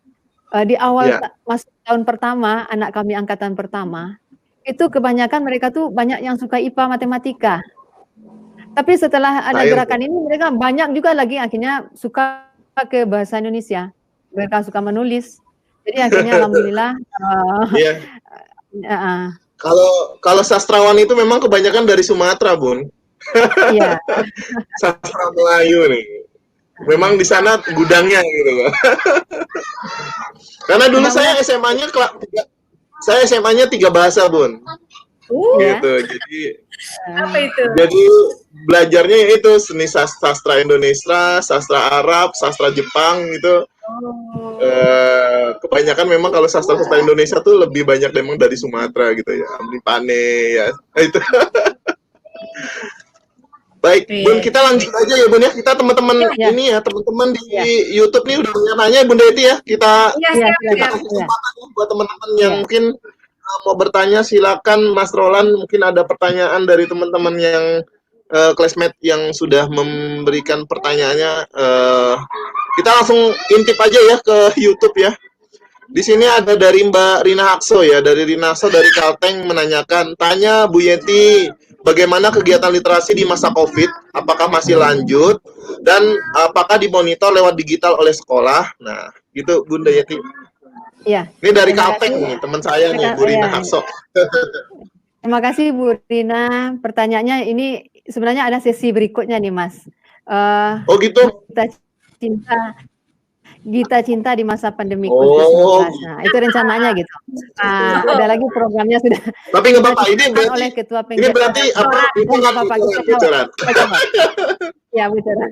Di awal masuk tahun pertama, anak kami angkatan pertama, itu kebanyakan mereka tuh banyak yang suka IPA matematika. Tapi setelah ada gerakan ini, mereka banyak juga lagi akhirnya suka ke bahasa Indonesia. Mereka suka menulis. Jadi akhirnya alhamdulillah. Kalau sastrawan itu memang kebanyakan dari Sumatera Bun. Iya. Sastra Melayu nih. Memang di sana gudangnya gitu loh. Karena dulu saya SMA-nya 3 bahasa, Bun. Gitu. Jadi apa itu? Jadi belajarnya itu seni sastra Indonesia, sastra Arab, sastra Jepang gitu. Kebanyakan memang kalau sastra Indonesia tuh lebih banyak memang dari Sumatera gitu ya. Amri Pane ya. Itu. Baik, Bun, kita lanjut aja ya Bun ya. Kita teman-teman ini ya, teman-teman di YouTube nih udah nanya Bun Deti ya. Kita buat teman-teman yang mungkin mau bertanya, silakan Mas Roland, mungkin ada pertanyaan dari teman-teman yang classmate yang sudah memberikan pertanyaannya. Kita langsung intip aja ya ke YouTube ya. Di sini ada dari Mbak Rina Hakso ya, dari Rina Hakso dari Kalteng menanyakan, tanya Bu Yeti, bagaimana kegiatan literasi di masa COVID? Apakah masih lanjut? Dan apakah dimonitor lewat digital oleh sekolah? Nah, gitu Bunda Yeti. Iya. Ini dari Kalteng nih, teman saya nih, Bu Rina Hakso. Terima kasih Bu Rina. Pertanyaannya ini sebenarnya ada sesi berikutnya nih Mas. Oh gitu? Gita Cinta di masa pandemi COVID-19. Nah, itu rencananya gitu. Ada lagi programnya sudah. Tapi nggak apa-apa. Ini berarti oleh Ketua ini berarti apa? Itu nggak apa-apa. Ya, bocoran.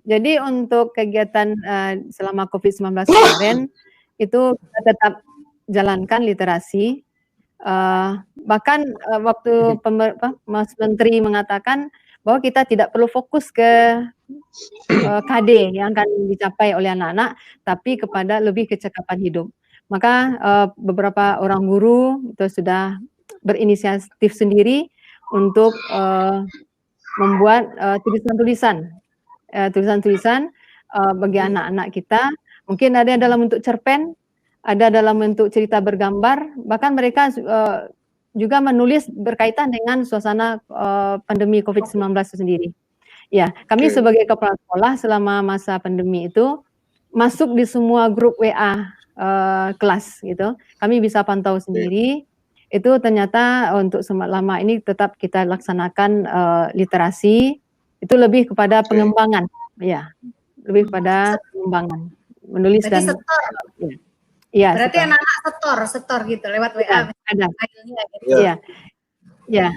Jadi untuk kegiatan selama COVID-19 kemarin itu kita tetap jalankan literasi. Bahkan waktu Mas Menteri mengatakan bahwa kita tidak perlu fokus ke KD yang akan dicapai oleh anak-anak, tapi kepada lebih kecakapan hidup. Maka beberapa orang guru itu sudah berinisiatif sendiri untuk membuat tulisan-tulisan bagi anak-anak kita. Mungkin ada yang dalam bentuk cerpen, ada dalam bentuk cerita bergambar, bahkan mereka juga menulis berkaitan dengan suasana pandemi COVID-19 itu sendiri. Ya, kami sebagai kepala sekolah selama masa pandemi itu masuk di semua grup WA kelas gitu. Kami bisa pantau sendiri. Itu ternyata untuk selama ini tetap kita laksanakan literasi. Itu lebih kepada pengembangan, ya, lebih kepada pengembangan menulis. Berarti dan setor. Ya, berarti anak-anak setor gitu lewat WA. Ada. Iya. Ya.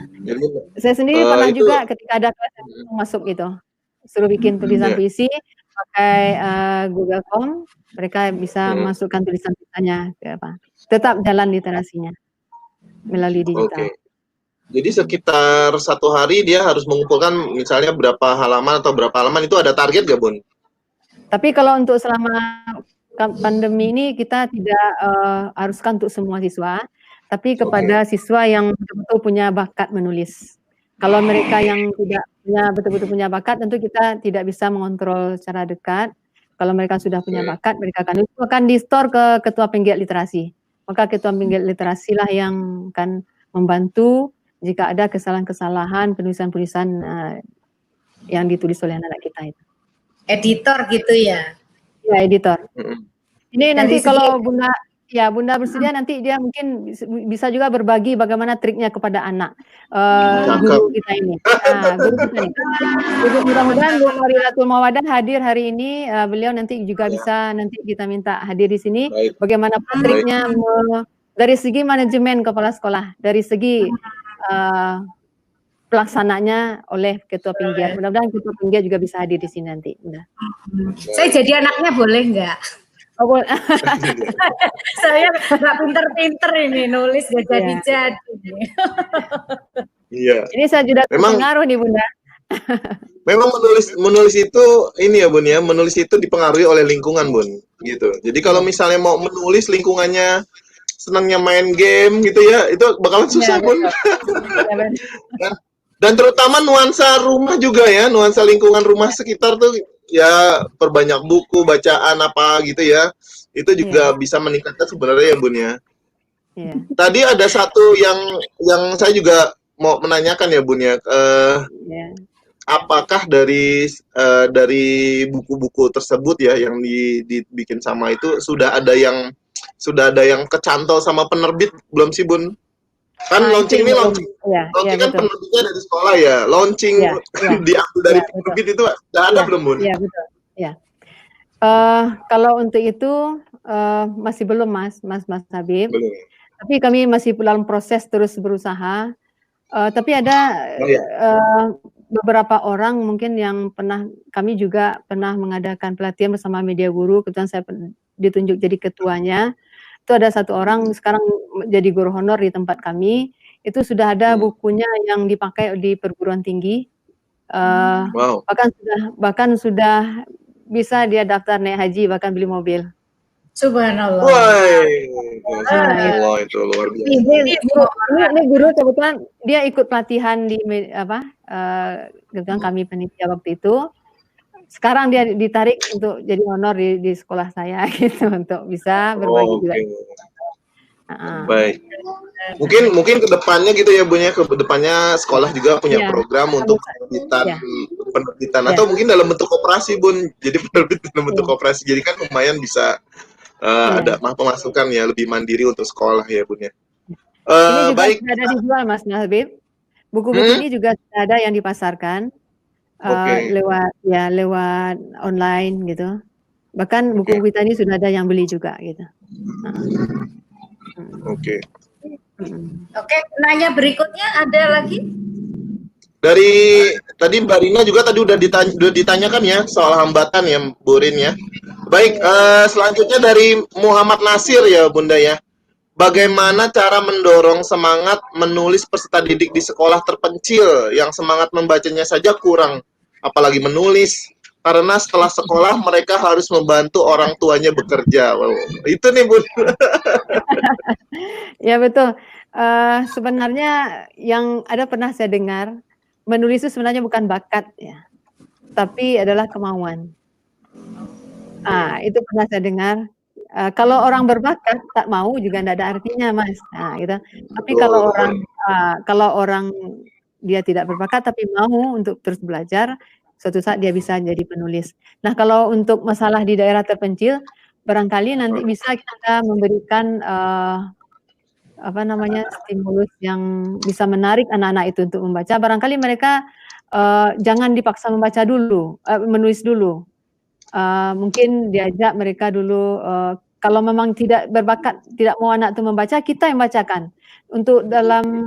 Saya sendiri pernah juga ketika ada kelas masuk gitu. Suruh bikin tulisan puisi pakai Google Form, mereka bisa masukkan tulisan-tulisannya ke apa. Tetap jalan literasinya melalui digital. Jadi sekitar 1 hari dia harus mengumpulkan misalnya berapa halaman atau berapa halaman, itu ada target gak Bun? Tapi kalau untuk selama pandemi ini kita tidak haruskan untuk semua siswa, tapi kepada siswa yang betul-betul punya bakat menulis. Kalau mereka yang tidak betul-betul punya bakat, tentu kita tidak bisa mengontrol secara dekat. Kalau mereka sudah punya bakat, mereka akan di-store ke ketua penggiat literasi. Maka ketua penggiat literasi lah yang akan membantu jika ada kesalahan-kesalahan penulisan-penulisan yang ditulis oleh anak kita itu. Editor gitu ya? Ya, editor. Ini nanti kalau Bunda bersedia, nanti dia mungkin bisa juga berbagi bagaimana triknya kepada anak guru kita ini. Mudah-mudahan Bu Marilatul Mawadah hadir hari ini. Beliau nanti juga bisa, nanti kita minta hadir di sini. Bagaimana triknya dari segi manajemen kepala sekolah, dari segi pelaksananya oleh ketua penggiat. Mudah-mudahan ketua penggiat juga bisa hadir di sini nanti. Saya jadi anaknya boleh nggak? Oh, boleh. Saya nggak pinter-pinter ini nulis gak jadi-jadi. Iya. Ini saya juga terpengaruh nih Bunda. Memang menulis itu ini ya Bun ya, menulis itu dipengaruhi oleh lingkungan Bun, gitu. Jadi kalau misalnya mau menulis lingkungannya senangnya main game gitu ya, itu bakalan susah Bun. Dan terutama nuansa rumah juga ya, nuansa lingkungan rumah sekitar tuh ya, perbanyak buku, bacaan apa gitu ya. Itu juga bisa meningkatkan sebenarnya ya Bun ya. Tadi ada satu yang saya juga mau menanyakan ya Bun ya. Apakah dari buku-buku tersebut ya yang dibikin sama itu sudah ada yang kecantol sama penerbit belum sih Bun? Kan launching kan penerbitnya dari sekolah ya, launching diambil dari penerbit itu sudah ada belum Bun? Iya betul. Ya. Kalau untuk itu masih belum Mas Habib. Belum. Tapi kami masih dalam proses terus berusaha. Tapi ada beberapa orang mungkin yang kami juga pernah mengadakan pelatihan bersama Media Guru. Kebetulan saya ditunjuk jadi ketuanya. Itu ada satu orang sekarang jadi guru honor di tempat kami. Itu sudah ada bukunya yang dipakai di perguruan tinggi. Bahkan sudah bisa dia daftar naik haji, bahkan beli mobil. Subhanallah. Allah itu luar biasa. Ini guru kebetulan dia ikut pelatihan di kebetulan kami panitia waktu itu. Sekarang dia ditarik untuk jadi honor di sekolah saya gitu, untuk bisa berbagi juga. Baik. Mungkin kedepannya gitu ya Bun ya, kedepannya sekolah juga punya program untuk penerbitan atau mungkin dalam bentuk koperasi Bun. Jadi penerbit dalam bentuk koperasi, jadi kan lumayan bisa ada pemasukan ya, lebih mandiri untuk sekolah ya Bun ya. Ini juga baik. Ada dijual Mas Habib. Buku-buku ini juga ada yang dipasarkan lewat online gitu. Bahkan buku-buku kita ini sudah ada yang beli juga gitu. Oke, nanya berikutnya ada lagi? Dari tadi Mbak Rina juga tadi udah ditanyakan ya soal hambatan ya Bu Rin ya. Baik, selanjutnya dari Muhammad Nasir ya Bunda ya. Bagaimana cara mendorong semangat menulis peserta didik di sekolah terpencil yang semangat membacanya saja kurang, apalagi menulis? Karena setelah sekolah mereka harus membantu orang tuanya bekerja. Wow. Itu nih Bun. Ya betul. Sebenarnya yang pernah saya dengar, menulis itu sebenarnya bukan bakat ya, tapi adalah kemauan. Itu pernah saya dengar. Kalau orang berbakat tak mau juga tidak ada artinya Mas. Gitu. Tapi kalau orang dia tidak berbakat tapi mau untuk terus belajar, suatu saat dia bisa jadi penulis. Nah, kalau untuk masalah di daerah terpencil, barangkali nanti bisa kita memberikan stimulus yang bisa menarik anak-anak itu untuk membaca. Barangkali mereka jangan dipaksa membaca dulu, menulis dulu. Mungkin diajak mereka dulu, kalau memang tidak berbakat, tidak mau anak itu membaca, kita yang bacakan. Untuk dalam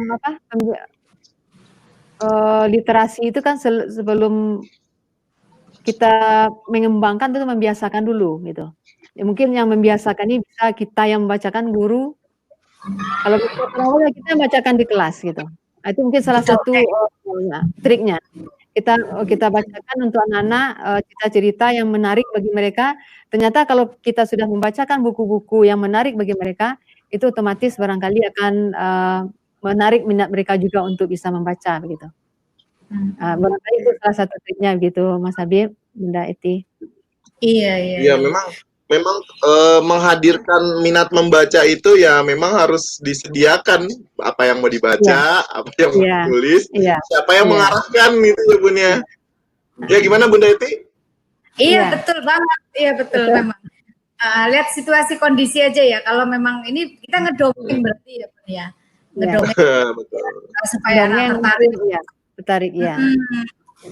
literasi itu kan sebelum kita mengembangkan itu membiasakan dulu gitu. Ya, mungkin yang membiasakan ini bisa kita yang membacakan, guru. Kalau kita membacakan di kelas gitu. Itu mungkin salah satu triknya. kita bacakan untuk anak-anak cerita-cerita yang menarik bagi mereka. Ternyata kalau kita sudah membacakan buku-buku yang menarik bagi mereka, itu otomatis barangkali akan menarik minat mereka juga untuk bisa membaca begitu. Barangkali itu salah satu triknya gitu, Mas Habib, Bunda Eti. Iya. Memang menghadirkan minat membaca itu ya memang harus disediakan apa yang mau dibaca, apa yang mau ditulis, siapa yang mengarahkan gitu ya Bun ya. Ya gimana Bunda Eti? Iya betul banget, iya betul memang. Lihat situasi kondisi aja ya. Kalau memang ini kita ngedongeng berarti ya Bun ya. Ngedongeng supaya anak tertarik ya.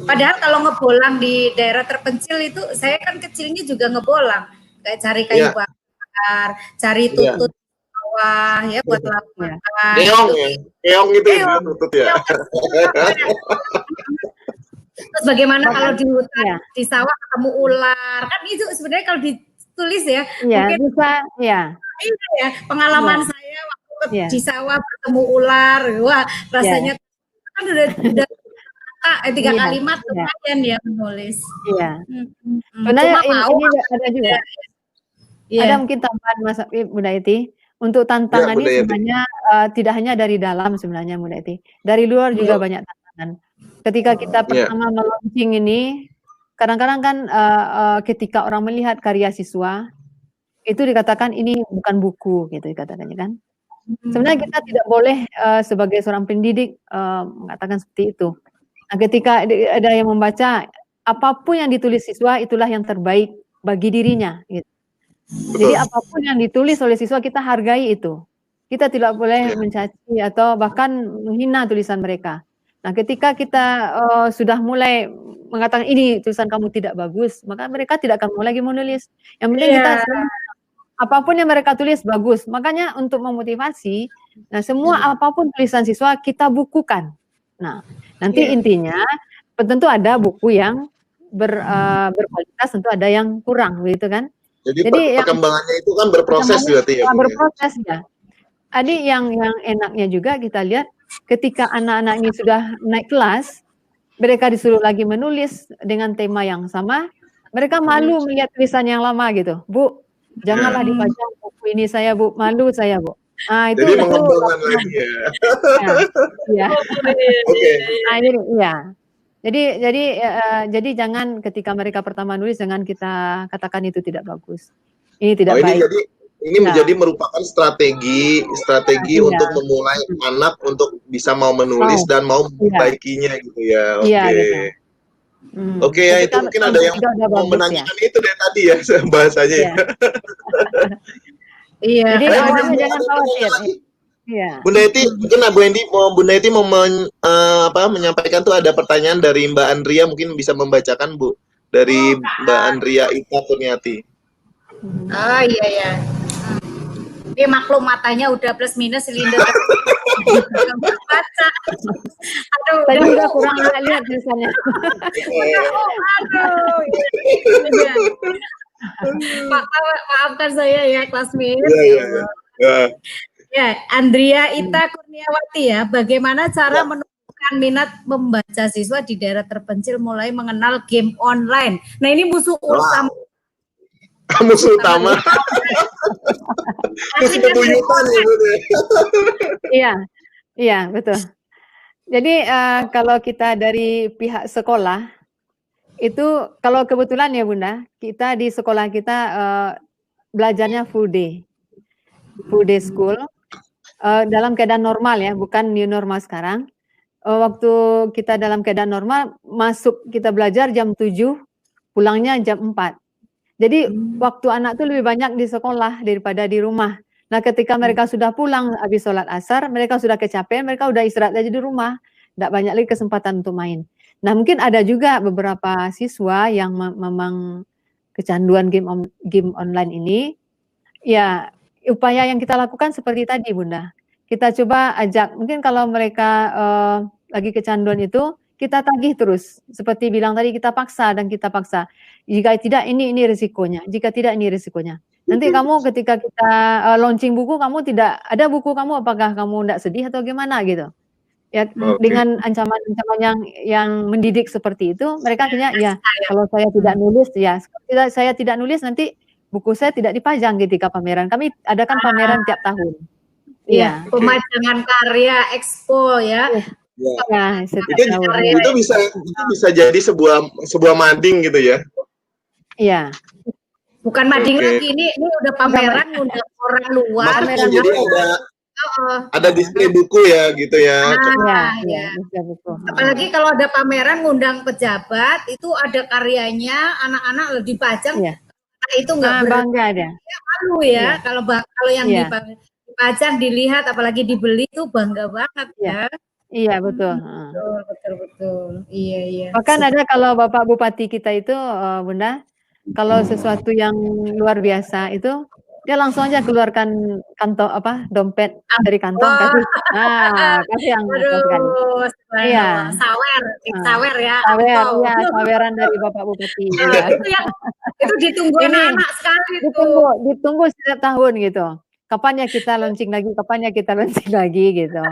Padahal kalau ngebolang di daerah terpencil itu, saya kan kecilnya juga ngebolang, kayak cari kayu bakar, cari tutut bawah ya buat lapangan. Keong gitu ya tutut ya. Terus bagaimana kalau di hutan, di sawah ketemu ular, kan itu sebenarnya kalau ditulis ya, mungkin bisa ya. Iya, pengalaman saya waktu di sawah ketemu ular, wah rasanya kan udah 3 kalimat lumayan ya menulis. Iya. Sebenarnya ini ada juga. Ada mungkin tambahan Mas Bunda Eti. Untuk tantangan ini sebenarnya tidak hanya dari dalam sebenarnya Bunda Eti. Dari luar juga banyak tantangan. Ketika kita pertama melaunching ini, kadang-kadang kan ketika orang melihat karya siswa, itu dikatakan ini bukan buku gitu dikatakannya kan. Sebenarnya kita tidak boleh sebagai seorang pendidik mengatakan seperti itu. Nah, ketika ada yang membaca, apapun yang ditulis siswa itulah yang terbaik bagi dirinya. Gitu. Jadi apapun yang ditulis oleh siswa kita hargai itu. Kita tidak boleh mencaci atau bahkan menghina tulisan mereka. Nah, ketika kita sudah mulai mengatakan ini tulisan kamu tidak bagus, maka mereka tidak akan mau lagi menulis. Yang penting kita apapun yang mereka tulis bagus. Makanya untuk memotivasi, nah semua apapun tulisan siswa kita bukukan. Nah, nanti intinya tentu ada buku yang berkualitas, tentu ada yang kurang, begitu kan? Jadi perkembangannya itu kan berproses berarti ya. Berproses ya. Jadi yang enaknya juga kita lihat ketika anak-anak ini sudah naik kelas, mereka disuruh lagi menulis dengan tema yang sama, mereka malu melihat tulisan yang lama gitu. Bu, janganlah dipajang buku ini saya Bu, malu saya Bu. Nah, itu jadi mengembangkan lagi ya. Oke. Nah, ini jadi jangan ketika mereka pertama nulis jangan kita katakan itu tidak bagus. Ini tidak baik. Ini menjadi merupakan strategi untuk memulai anak untuk bisa mau menulis dan mau memperbaikinya gitu ya. Oke ya, itu mungkin ada yang mau menanyakan itu dari tadi ya bahasanya ya. Iya. Jadi jangan khawatir. Iya. Bunda Eti, mungkin Bunda Eti mau menyampaikan tuh ada pertanyaan dari Mbak Andrea, mungkin bisa membacakan Bu dari Mbak Andrea Ita Kurniati. Oh iya. Dia maklum matanya udah plus minus silinder. Baca. Aduh, tadi udah kurang lihat tulisannya. Aduh. Maafkan saya ya kelas minus. Ya, Andrea Ita Kurniawati ya. Bagaimana cara menumbuhkan minat membaca siswa di daerah terpencil mulai mengenal game online? Nah, ini musuh utama. Musuh utama. Musuh bebuyutan ya. Iya, betul. Jadi kalau kita dari pihak sekolah itu kalau kebetulan ya Bunda, kita di sekolah kita belajarnya full day school dalam keadaan normal ya, bukan new normal sekarang. Waktu kita dalam keadaan normal masuk kita belajar jam 7, pulangnya jam 4. Jadi waktu anak tuh lebih banyak di sekolah daripada di rumah. Nah, ketika mereka sudah pulang habis sholat asar, mereka sudah kecapean, mereka udah istirahat aja di rumah, tidak banyak lagi kesempatan untuk main. Nah, mungkin ada juga beberapa siswa yang memang kecanduan game online ini. Ya, upaya yang kita lakukan seperti tadi, Bunda. Kita coba ajak, mungkin kalau mereka lagi kecanduan itu, kita tagih terus. Seperti bilang tadi, kita paksa dan kita paksa. Jika tidak, ini risikonya. Jika tidak, ini risikonya. Nanti kamu ketika kita launching buku, kamu tidak ada buku kamu, apakah kamu tidak sedih atau gimana gitu. Ya, dengan ancaman-ancaman yang mendidik seperti itu, mereka akhirnya ya kalau saya tidak nulis ya, saya tidak nulis nanti buku saya tidak dipajang ketika pameran. Kami adakan pameran tiap tahun. Iya, pemajangan karya, expo ya. Ya, itu bisa jadi sebuah mading gitu ya. Iya. Bukan mading lagi, ini udah pameran, udah orang luar. Pameran jadi ada display buku ya gitu ya. Iya. Apalagi kalau ada pameran ngundang pejabat, itu ada karyanya, anak-anak dipajang. Nah, itu nggak bangga ada. Malu ya, kalau yang dipajang, dilihat, apalagi dibeli itu bangga banget ya. Iya, betul. Betul. Iya. Bahkan ada kalau Bapak Bupati kita itu, Bunda, kalau sesuatu yang luar biasa itu dia langsung aja keluarkan kantong dompet dari kantong kasih yang sekali. Iya. Sawer ya. Saweran dari Bapak Bupati. Itu ditunggu anak-anak sekali ditunggu setiap tahun gitu. Kapan ya kita launching lagi gitu.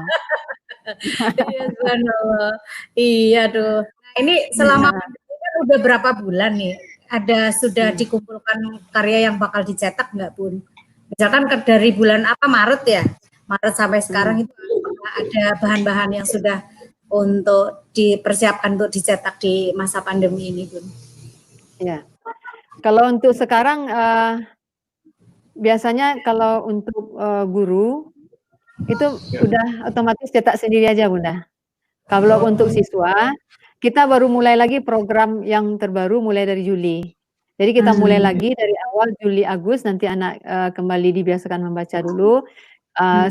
Iya tuh. Nah, ini selama kan udah berapa bulan nih? Sudah dikumpulkan karya yang bakal dicetak nggak, Bun? Misalkan dari bulan apa, Maret ya? Maret sampai sekarang itu ada bahan-bahan yang sudah untuk dipersiapkan untuk dicetak di masa pandemi ini, Bun? Ya. Kalau untuk sekarang biasanya kalau untuk guru itu udah otomatis cetak sendiri aja, Bunda. Kalau untuk siswa, kita baru mulai lagi program yang terbaru mulai dari Juli. Jadi kita mulai lagi dari awal Juli Agustus, nanti anak kembali dibiasakan membaca dulu.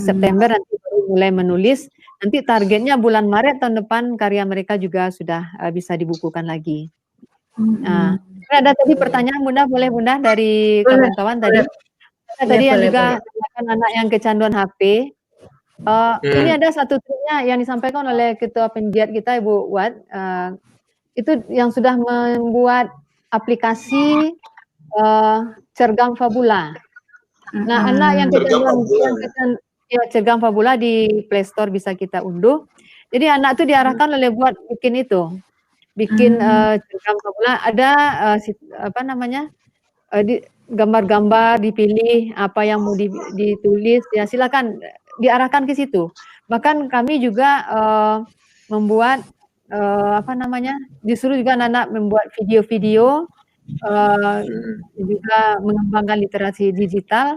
September nanti baru mulai menulis. Nanti targetnya bulan Maret tahun depan karya mereka juga sudah bisa dibukukan lagi. Nah, ada tadi pertanyaan Bunda, boleh Bunda dari kawan-kawan tadi. Tadi yang juga anak yang kecanduan HP. Ini ada satu triknya yang disampaikan oleh ketua penggiat kita Ibu Wat, itu yang sudah membuat aplikasi Cergam Fabula. Nah, anak yang kecanduan Cergam Fabula di Play Store bisa kita unduh. Jadi anak itu diarahkan oleh buat bikin Cergam Fabula. Ada gambar-gambar dipilih apa yang mau ditulis, ya silakan diarahkan ke situ. Bahkan kami juga membuat disuruh juga anak-anak membuat video-video, juga mengembangkan literasi digital.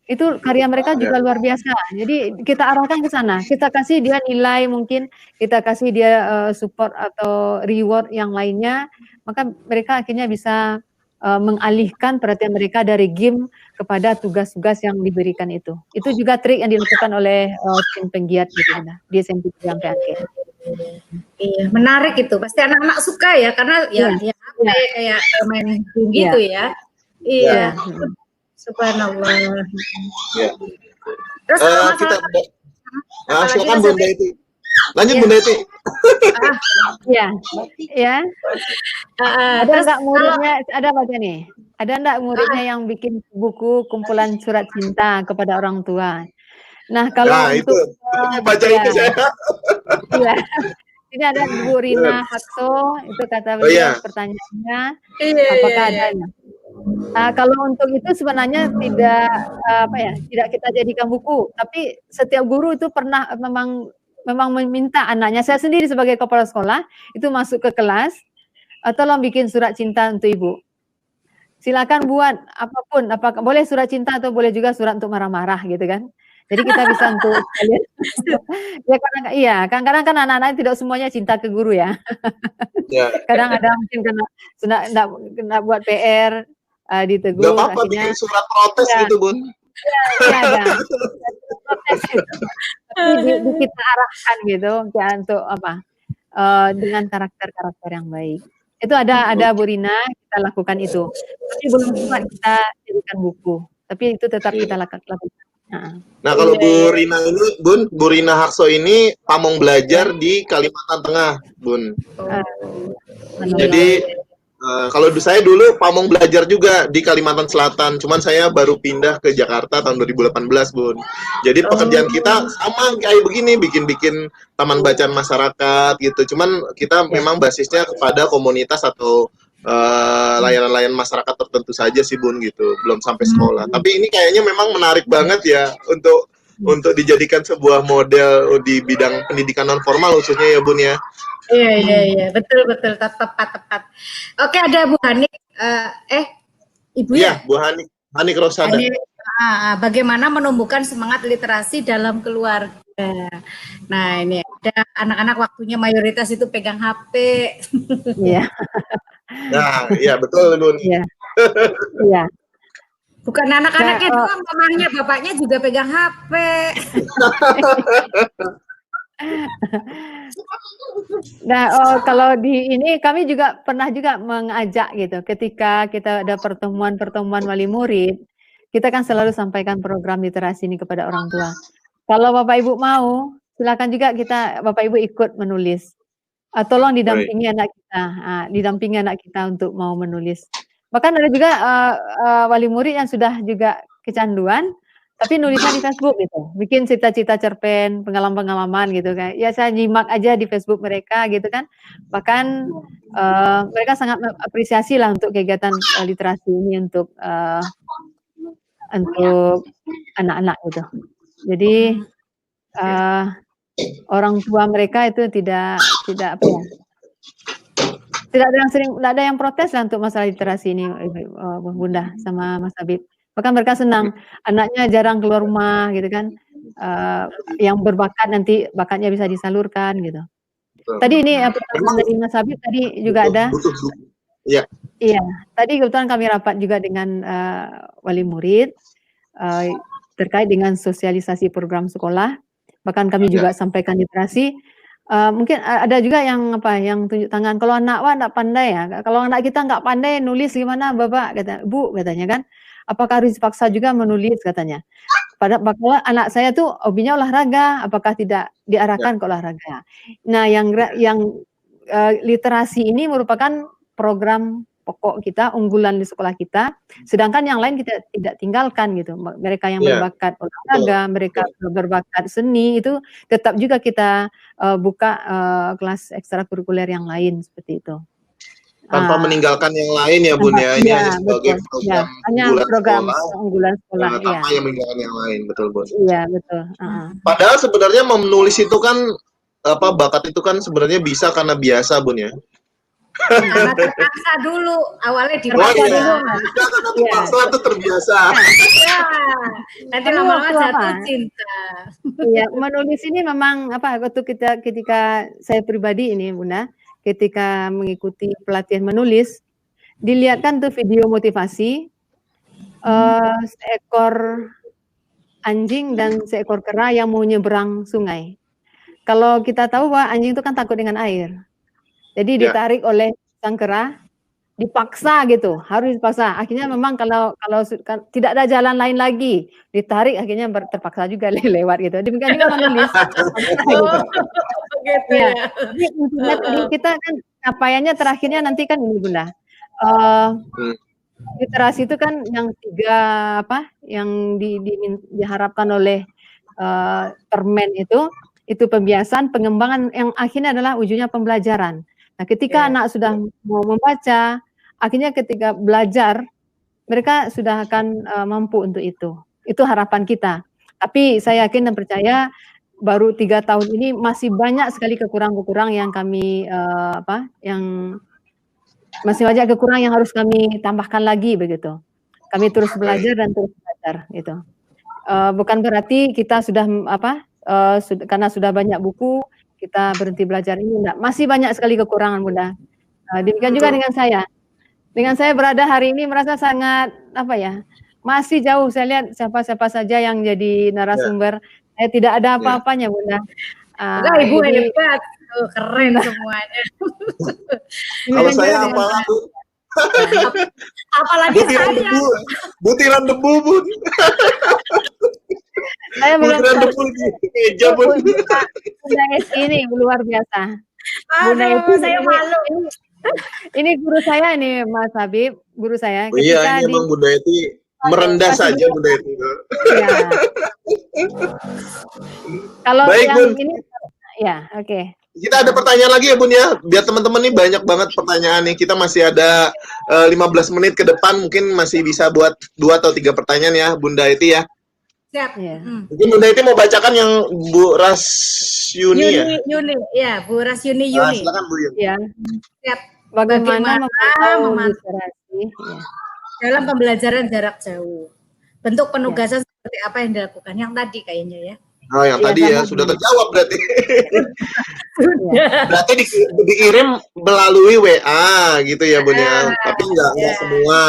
Itu karya mereka juga luar biasa. Jadi kita arahkan ke sana. Kita kasih dia nilai, mungkin kita kasih dia support atau reward yang lainnya. Maka mereka akhirnya bisa mengalihkan perhatian mereka dari game kepada tugas-tugas yang diberikan itu. Itu juga trik yang dilakukan oleh tim penggiat gitu, di SMP sampai akhir. Iya, menarik itu. Pasti anak-anak suka ya, karena kayak main game gitu ya. Iya. Subhanallah. Ya. Terus silakan Bunda Iti. Lanjut Bunda Iti. Ya. Ada enggak muridnya? Ada baca nih. Ada enggak muridnya yang bikin buku kumpulan surat cinta kepada orang tua? Nah, kalau untuk baca itu saya. Iya. Ini ada Bu Rina Hakso, itu kata beliau pertanyaannya, apakah adanya? Kalau untuk itu sebenarnya tidak kita jadikan buku, tapi setiap guru itu pernah memang meminta anaknya. Saya sendiri sebagai kepala sekolah itu masuk ke kelas, tolong bikin surat cinta untuk ibu. Silakan buat apapun, boleh surat cinta atau boleh juga surat untuk marah-marah gitu kan. Jadi kita bisa untuk kadang-kadang kan anak-anak tidak semuanya cinta ke guru ya. Kadang ada mungkin kena buat PR, ditegur. Gak apa-apa bikin surat protes gitu, Bun. Iya, ada. Protes gitu. Tapi kita arahkan gitu untuk dengan karakter-karakter yang baik. Itu ada Bu Rina, kita lakukan itu. Tapi belum sempat kita jadikan buku. Tapi itu tetap kita lakukan. Nah, kalau Bu Rina ini, Bu Rina Hakso ini pamong belajar di Kalimantan Tengah, Bun. Jadi Kalau saya dulu pamong belajar juga di Kalimantan Selatan, cuman saya baru pindah ke Jakarta tahun 2018, Bun. Jadi pekerjaan kita sama kayak begini, bikin-bikin taman bacaan masyarakat gitu. Cuman kita memang basisnya kepada komunitas atau layanan-layanan masyarakat tertentu saja sih, Bun, gitu. Belum sampai sekolah. Tapi ini kayaknya memang menarik banget ya untuk dijadikan sebuah model di bidang pendidikan non formal khususnya ya, Bun ya. Iya, betul tepat. Oke, ada Bu Hanik, Ibu ya? Bu Hanik Rosada. Bagaimana menumbuhkan semangat literasi dalam keluarga? Nah, ini ada anak-anak waktunya mayoritas itu pegang HP. Iya. Nah, iya betul, Bun. Iya. Bukan anak-anaknya doang, mamanya, bapaknya juga pegang HP. Nah, kalau di ini kami juga pernah juga mengajak gitu. Ketika kita ada pertemuan wali murid, kita kan selalu sampaikan program literasi ini kepada orang tua. Kalau Bapak Ibu mau, silakan juga Bapak Ibu ikut menulis. Tolong didampingi anak kita untuk mau menulis. Bahkan ada juga wali murid yang sudah juga kecanduan, tapi nulisnya di Facebook gitu, bikin cita-cita cerpen, pengalaman-pengalaman gitu kan. Ya saya nyimak aja di Facebook mereka gitu kan. Bahkan mereka sangat apresiasi lah untuk kegiatan literasi ini untuk anak-anak gitu. Jadi orang tua mereka itu tidak ada yang protes lah untuk masalah literasi ini, Bunda sama Mas Habib. Bahkan mereka senang, anaknya jarang keluar rumah gitu kan, yang berbakat nanti bakatnya bisa disalurkan gitu. Tadi ini pertanyaan dari Mas Habib tadi juga ada. Iya, tadi kebetulan kami rapat juga dengan wali murid terkait dengan sosialisasi program sekolah. Bahkan kami juga sampaikan literasi. Mungkin ada juga yang tunjuk tangan. Kalau anak nggak pandai ya, kalau anak kita nggak pandai nulis gimana, Bapak? Bu katanya kan. Apakah harus dipaksa juga menulis katanya? Padahal anak saya tuh hobinya olahraga, apakah tidak diarahkan ke olahraga? Nah, yang literasi ini merupakan program pokok kita, unggulan di sekolah kita, sedangkan yang lain kita tidak tinggalkan gitu. Mereka yang berbakat olahraga, mereka berbakat seni itu tetap juga kita buka kelas ekstrakurikuler yang lain seperti itu. Tanpa meninggalkan yang lain ya, Bun ya. Ini hanya sebagai program unggulan sekolah. Tanpa yang meninggalkan yang lain, betul, Bun. Iya, betul. Padahal sebenarnya menulis itu kan bakat itu kan sebenarnya bisa karena biasa, Bun ya. Karena terpaksa dulu, awalnya dipaksa dulu. Terpaksa itu terbiasa. Nanti lama-lama jatuh cinta. Iya, menulis ini memang waktu ketika saya pribadi ini, Bunda, ketika mengikuti pelatihan menulis, dilihatkan tuh video motivasi seekor anjing dan seekor kera yang mau nyebrang sungai. Kalau kita tahu bahwa anjing itu kan takut dengan air, jadi ditarik oleh sang kera, dipaksa gitu, harus dipaksa. Akhirnya memang kalau tidak ada jalan lain lagi, ditarik akhirnya terpaksa juga lewat gitu. Demikian juga menulis. Begitu ya. Jadi kita kan capaiannya terakhirnya nanti kan ini, Bunda. Literasi itu kan yang yang diharapkan oleh permen itu pembiasaan, pengembangan, yang akhirnya adalah ujungnya pembelajaran. Nah, ketika anak sudah mau membaca, akhirnya ketika belajar, mereka sudah akan mampu untuk itu. Itu harapan kita. Tapi saya yakin dan percaya baru 3 tahun ini masih banyak sekali kekurangan yang kami masih banyak kekurangan yang harus kami tambahkan lagi begitu. Kami terus belajar dan terus belajar gitu. Bukan berarti kita sudah karena sudah banyak buku kita berhenti belajar, ini enggak. Masih banyak sekali kekurangan, Bunda. Demikian juga dengan saya. Dengan saya berada hari ini merasa sangat masih jauh. Saya lihat siapa-siapa saja yang jadi narasumber, saya tidak ada apa-apanya, Bunda. Ibu hebat, keren semuanya. Kalau saya apalagi saya butiran debu, Bun. Saya belum meja, Bun. Bunda ini luar biasa. Bunda itu saya malu. Ini guru saya nih, Mas Habib, guru saya. Oh iya, ini emang Bunda Eti merendah saja Bunda Eti. Ya. Kalau Baik, yang Bun. ini, ya, oke. Kita ada pertanyaan lagi ya Bun ya. Biar teman-teman nih banyak banget pertanyaan nih. Kita masih ada 15 menit ke depan. Mungkin masih bisa buat 2 atau 3 pertanyaan ya Bunda Eti ya. Siap. Ya. Mungkin Bunda Eti mau bacakan yang Bu Rasyuni ya? Yuni, ya, Bu Rasyuni Yuni. Silakan Bu Yuni. Ya. Siap. Bagaimana memantau memantau literasi ya. dalam pembelajaran jarak jauh? Bentuk penugasan seperti apa yang dilakukan? Yang tadi kayaknya ya. Oh, yang tadi ya sudah terjawab berarti. Berarti dikirim melalui WA gitu ya Bun ya. Tapi enggak semua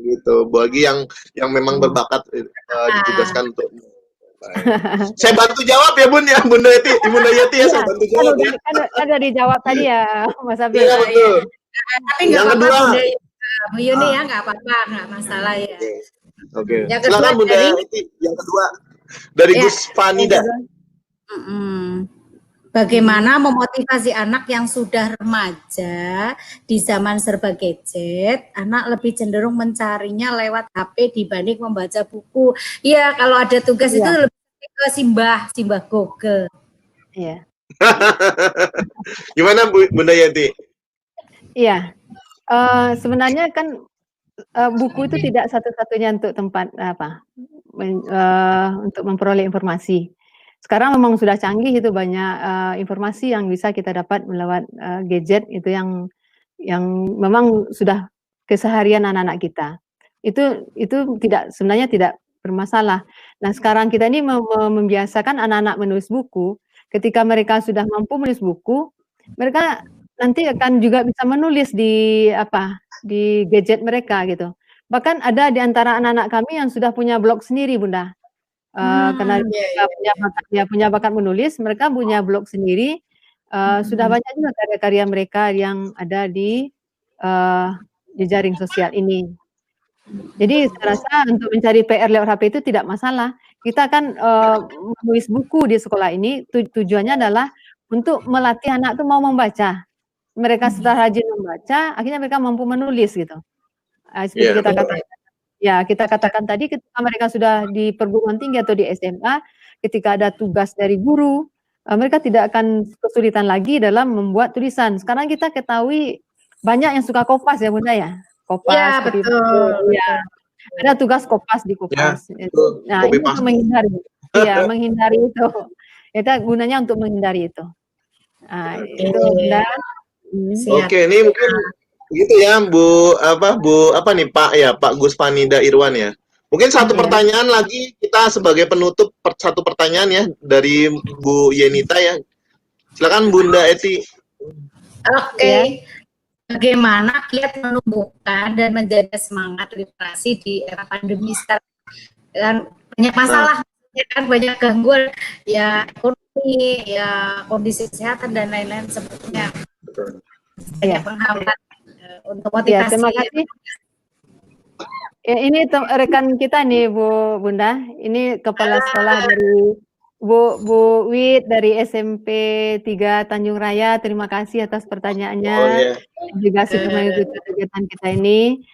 gitu. Bagi yang memang berbakat ditugaskan untuk. Saya bantu jawab ya Bun ya, Bunda Yeti ya, saya bantu jawab ya. Kan udah dijawab tadi ya, Mas Habib. Iya betul. Tapi nggak apa-apa Bu Yuni ya, nggak apa-apa, nggak masalah ya. Oke. Silakan Bunda Yeti. Yang kedua dari Gus Fanida. Bagaimana memotivasi anak yang sudah remaja di zaman serba gadget, anak lebih cenderung mencarinya lewat HP dibanding membaca buku. Iya, kalau ada tugas itu lebih ke simbah Google. Iya. Gimana Bunda Yeti? Iya. Sebenarnya kan buku itu tidak satu-satunya untuk tempat untuk memperoleh informasi. Sekarang memang sudah canggih, itu banyak informasi yang bisa kita dapat melewat gadget itu yang memang sudah keseharian anak-anak kita. Itu sebenarnya tidak bermasalah. Nah, sekarang kita ini membiasakan anak-anak menulis buku. Ketika mereka sudah mampu menulis buku, mereka nanti akan juga bisa menulis di gadget mereka gitu. Bahkan ada di antara anak-anak kami yang sudah punya blog sendiri, Bunda. Karena dia punya bakat menulis, mereka punya blog sendiri. Sudah banyak juga karya-karya mereka yang ada di jaring sosial ini. Jadi saya rasa untuk mencari PR lewat HP itu tidak masalah. Kita kan menulis buku di sekolah ini tujuannya adalah untuk melatih anak itu mau membaca. Mereka setelah rajin membaca, akhirnya mereka mampu menulis gitu. Seperti kita katakan. Ya, kita katakan tadi ketika mereka sudah di perguruan tinggi atau di SMA, ketika ada tugas dari guru, mereka tidak akan kesulitan lagi dalam membuat tulisan. Sekarang kita ketahui banyak yang suka kopas ya Bunda ya. Kopas. Ya, betul. Ya. Ada tugas kopas di kopas. Ya, nah, ini untuk menghindari. Iya, menghindari itu. Kita gunanya untuk menghindari itu. Nah, itu Bunda. Oke, ini mungkin begitu ya Pak Gus Fanida Irwan ya. Mungkin satu pertanyaan lagi, kita sebagai penutup satu pertanyaan ya dari Bu Yenita ya. Silakan Bunda Eti. Oke. Bagaimana kiat menumbuhkan dan menjaga semangat literasi di era pandemi sekarang? Dan banyak masalah, kan banyak gangguan ya, ekonomi, ya kondisi kesehatan dan lain-lain sebetulnya. Banyak penghambat untuk motivasi. Terima kasih. Ya, ini rekan kita nih Bunda. Ini kepala sekolah dari Bu Wit dari SMP 3 Tanjung Raya. Terima kasih atas pertanyaannya. Juga sudah mengikuti kegiatan kita ini.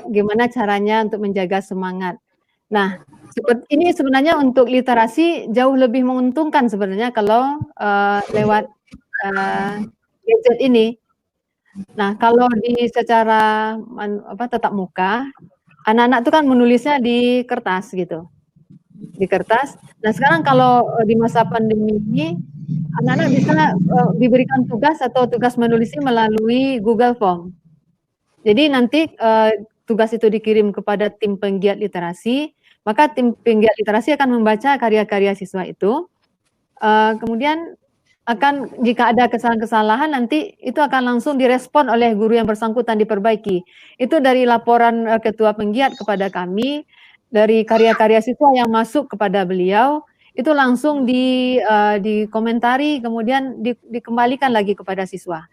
Gimana caranya untuk menjaga semangat? Nah, seperti ini sebenarnya untuk literasi jauh lebih menguntungkan sebenarnya kalau lewat gadget ini. Nah, kalau secara tatap muka, anak-anak itu kan menulisnya di kertas gitu. Di kertas. Nah, sekarang kalau di masa pandemi ini, anak-anak bisa diberikan tugas atau tugas menulisnya melalui Google Form. Jadi nanti tugas itu dikirim kepada tim penggiat literasi, maka tim penggiat literasi akan membaca karya-karya siswa itu. Kemudian jika ada kesalahan-kesalahan nanti itu akan langsung direspon oleh guru yang bersangkutan, diperbaiki. Itu dari laporan ketua penggiat kepada kami, dari karya-karya siswa yang masuk kepada beliau, itu langsung dikomentari, kemudian dikembalikan lagi kepada siswa.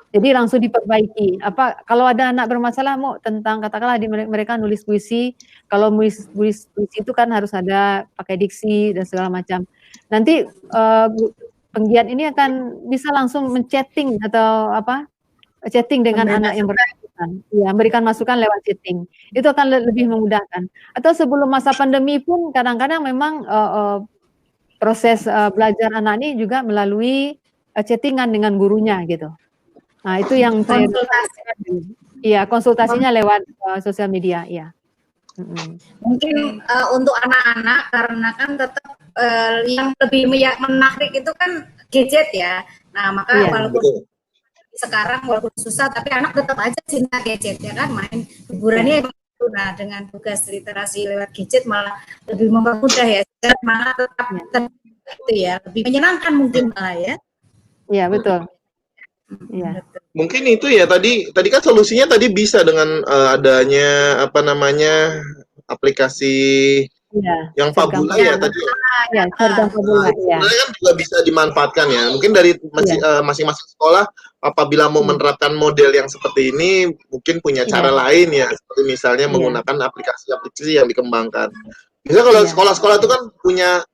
Jadi langsung diperbaiki. Kalau ada anak bermasalah tentang katakanlah mereka nulis puisi, kalau nulis puisi itu kan harus ada pakai diksi dan segala macam. Nanti penggiat ini akan bisa langsung menchatting atau chatting dengan Memberi anak yang masukan. bersangkutan. Ya, memberikan masukan lewat chatting. Itu akan lebih memudahkan. Atau sebelum masa pandemi pun kadang-kadang memang proses belajar anak ini juga melalui chattingan dengan gurunya gitu. Nah, itu yang saya Konsultasi. iya, konsultasinya lewat sosial media, iya. Mungkin untuk anak-anak karena kan tetap yang lebih menarik itu kan gadget ya. Nah, maka Iya. walaupun sekarang walaupun susah tapi anak tetap aja cinta gadget ya kan, main hiburannya itu. Nah, dengan tugas literasi lewat gadget malah lebih mempermudah ya, malah tetap itu ya, lebih menyenangkan mungkin malah ya. Iya, betul. Iya. Mungkin itu ya tadi kan solusinya tadi bisa dengan adanya apa namanya aplikasi yang Fabula ya tadi. Ya, Cergam Fabula ya. Sebenarnya kan juga bisa dimanfaatkan ya. Mungkin dari masing-masing sekolah apabila mau menerapkan model yang seperti ini mungkin punya cara lain ya, seperti misalnya menggunakan aplikasi-aplikasi yang dikembangkan. Misalnya kalau sekolah-sekolah itu kan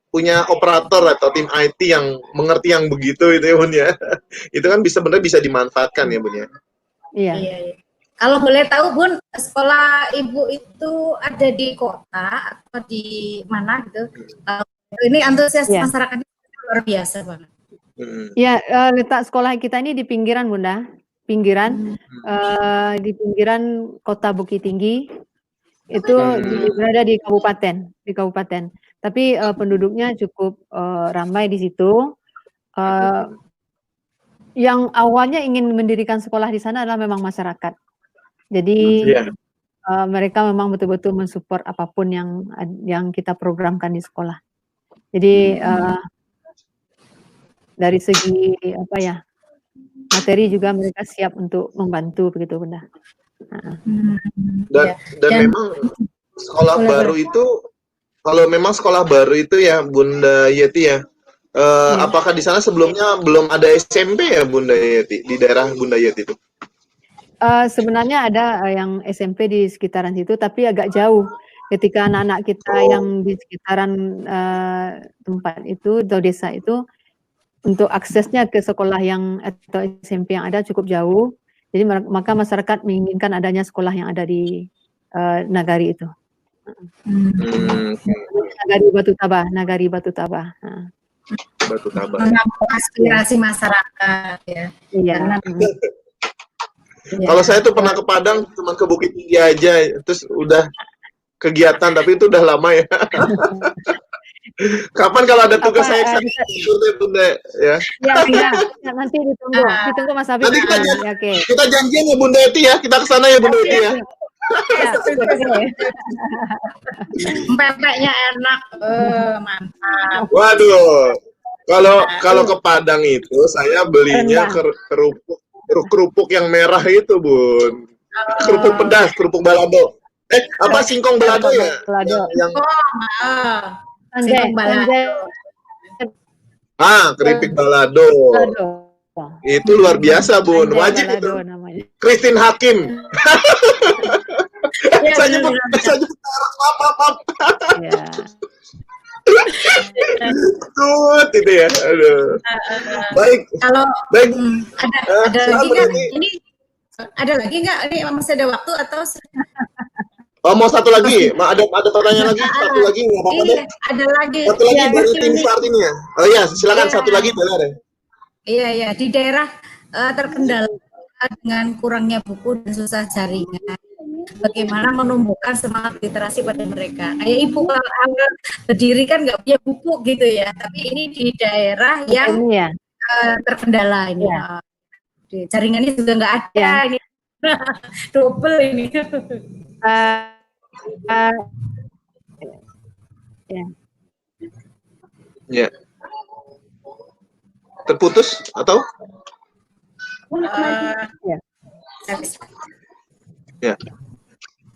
punya operator atau tim IT yang mengerti yang begitu itu ya Bun ya. Itu kan sebenarnya bisa dimanfaatkan ya Bun ya. Iya. Kalau boleh tahu Bun, sekolah Ibu itu ada di kota atau di mana gitu? Ini antusias masyarakatnya luar biasa banget. Ya, letak sekolah kita ini di pinggiran Bunda, pinggiran, di pinggiran kota Bukit Tinggi, itu berada di kabupaten. Tapi penduduknya cukup ramai di situ. Yang awalnya ingin mendirikan sekolah di sana adalah memang masyarakat. Jadi mereka memang betul-betul mensupport apapun yang kita programkan di sekolah. Jadi dari segi materi juga mereka siap untuk membantu begitu Bunda. Dan memang sekolah baru itu, kalau memang sekolah baru itu ya Bunda Yeti ya, apakah di sana sebelumnya belum ada SMP ya Bunda Yeti, di daerah Bunda Yeti itu? Sebenarnya ada yang SMP di sekitaran situ, tapi agak jauh. Ketika anak-anak kita yang di sekitaran tempat itu atau desa itu, untuk aksesnya ke sekolah atau SMP yang ada cukup jauh, jadi maka masyarakat menginginkan adanya sekolah yang ada di Nagari itu. Nagari Batu Tabah. Menampung aspirasi masyarakat ya. Iya. Kalau saya tuh pernah ke Padang, cuma ke Bukit Tinggi aja, terus udah kegiatan, tapi itu udah lama ya. Kapan kalau ada tugas saya Bunda ya? Ya, nanti ditunggu Mas Habib. Kita janjian ya Bunda Eti ya, kita kesana ya Bunda Eti ya. Pempeknya enak, mantap. Waduh, kalau ke Padang itu saya belinya kerupuk yang merah itu Bun, kerupuk pedas, kerupuk balado. Apa singkong balado ya? Yang singkong balado. Keripik balado. Itu luar biasa Bun, wajib itu. Christine Hakim. Saya nyebut apa? Tut itu ya. Aduh. Baik. Kalau baik. Ada lagi nggak? Ini ada lagi nggak? Ini masih ada waktu atau? Mau satu lagi? Ada pertanyaan lagi? Satu lagi nggak apa-apa deh. Ada lagi. Satu lagi dari tim start ini ya. Oh iya, silakan satu lagi boleh deh. Iya, di daerah terkendala dengan kurangnya buku dan susah jaringan. Bagaimana menumbuhkan semangat literasi pada mereka? Kayak Ibu awal berdiri kan nggak punya buku gitu ya, tapi ini di daerah yang terkendala ini. Jaringannya juga nggak ada, ini double ini. Ya. Terputus atau?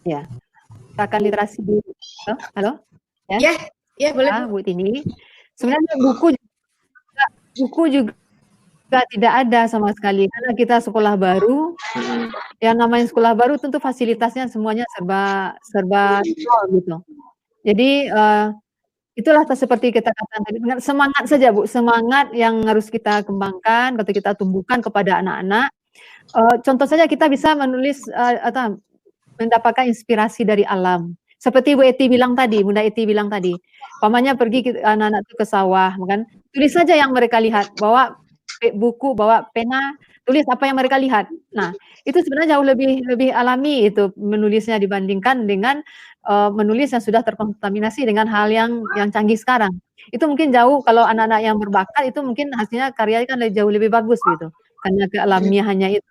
Ya. Akan literasi di halo? Ya, boleh. Bu Tini. Sebenarnya buku juga tidak ada sama sekali karena kita sekolah baru. Yang namanya sekolah baru tentu fasilitasnya semuanya serba nol gitu. Jadi itulah seperti kita katakan tadi, semangat saja Bu, semangat yang harus kita kembangkan atau kita tumbuhkan kepada anak-anak Contoh saja kita bisa menulis atau mendapatkan inspirasi dari alam. Seperti Bu Eti bilang tadi, Bunda Eti bilang tadi, pamannya pergi anak-anak itu ke sawah, kan? Tulis saja yang mereka lihat, bawa buku, bawa pena, tulis apa yang mereka lihat. Nah, itu sebenarnya jauh lebih alami itu menulisnya dibandingkan dengan menulis yang sudah terkontaminasi dengan hal yang canggih sekarang. Itu mungkin jauh kalau anak-anak yang berbakat itu mungkin hasilnya karyanya kan jauh lebih bagus gitu, karena kealamiahannya itu.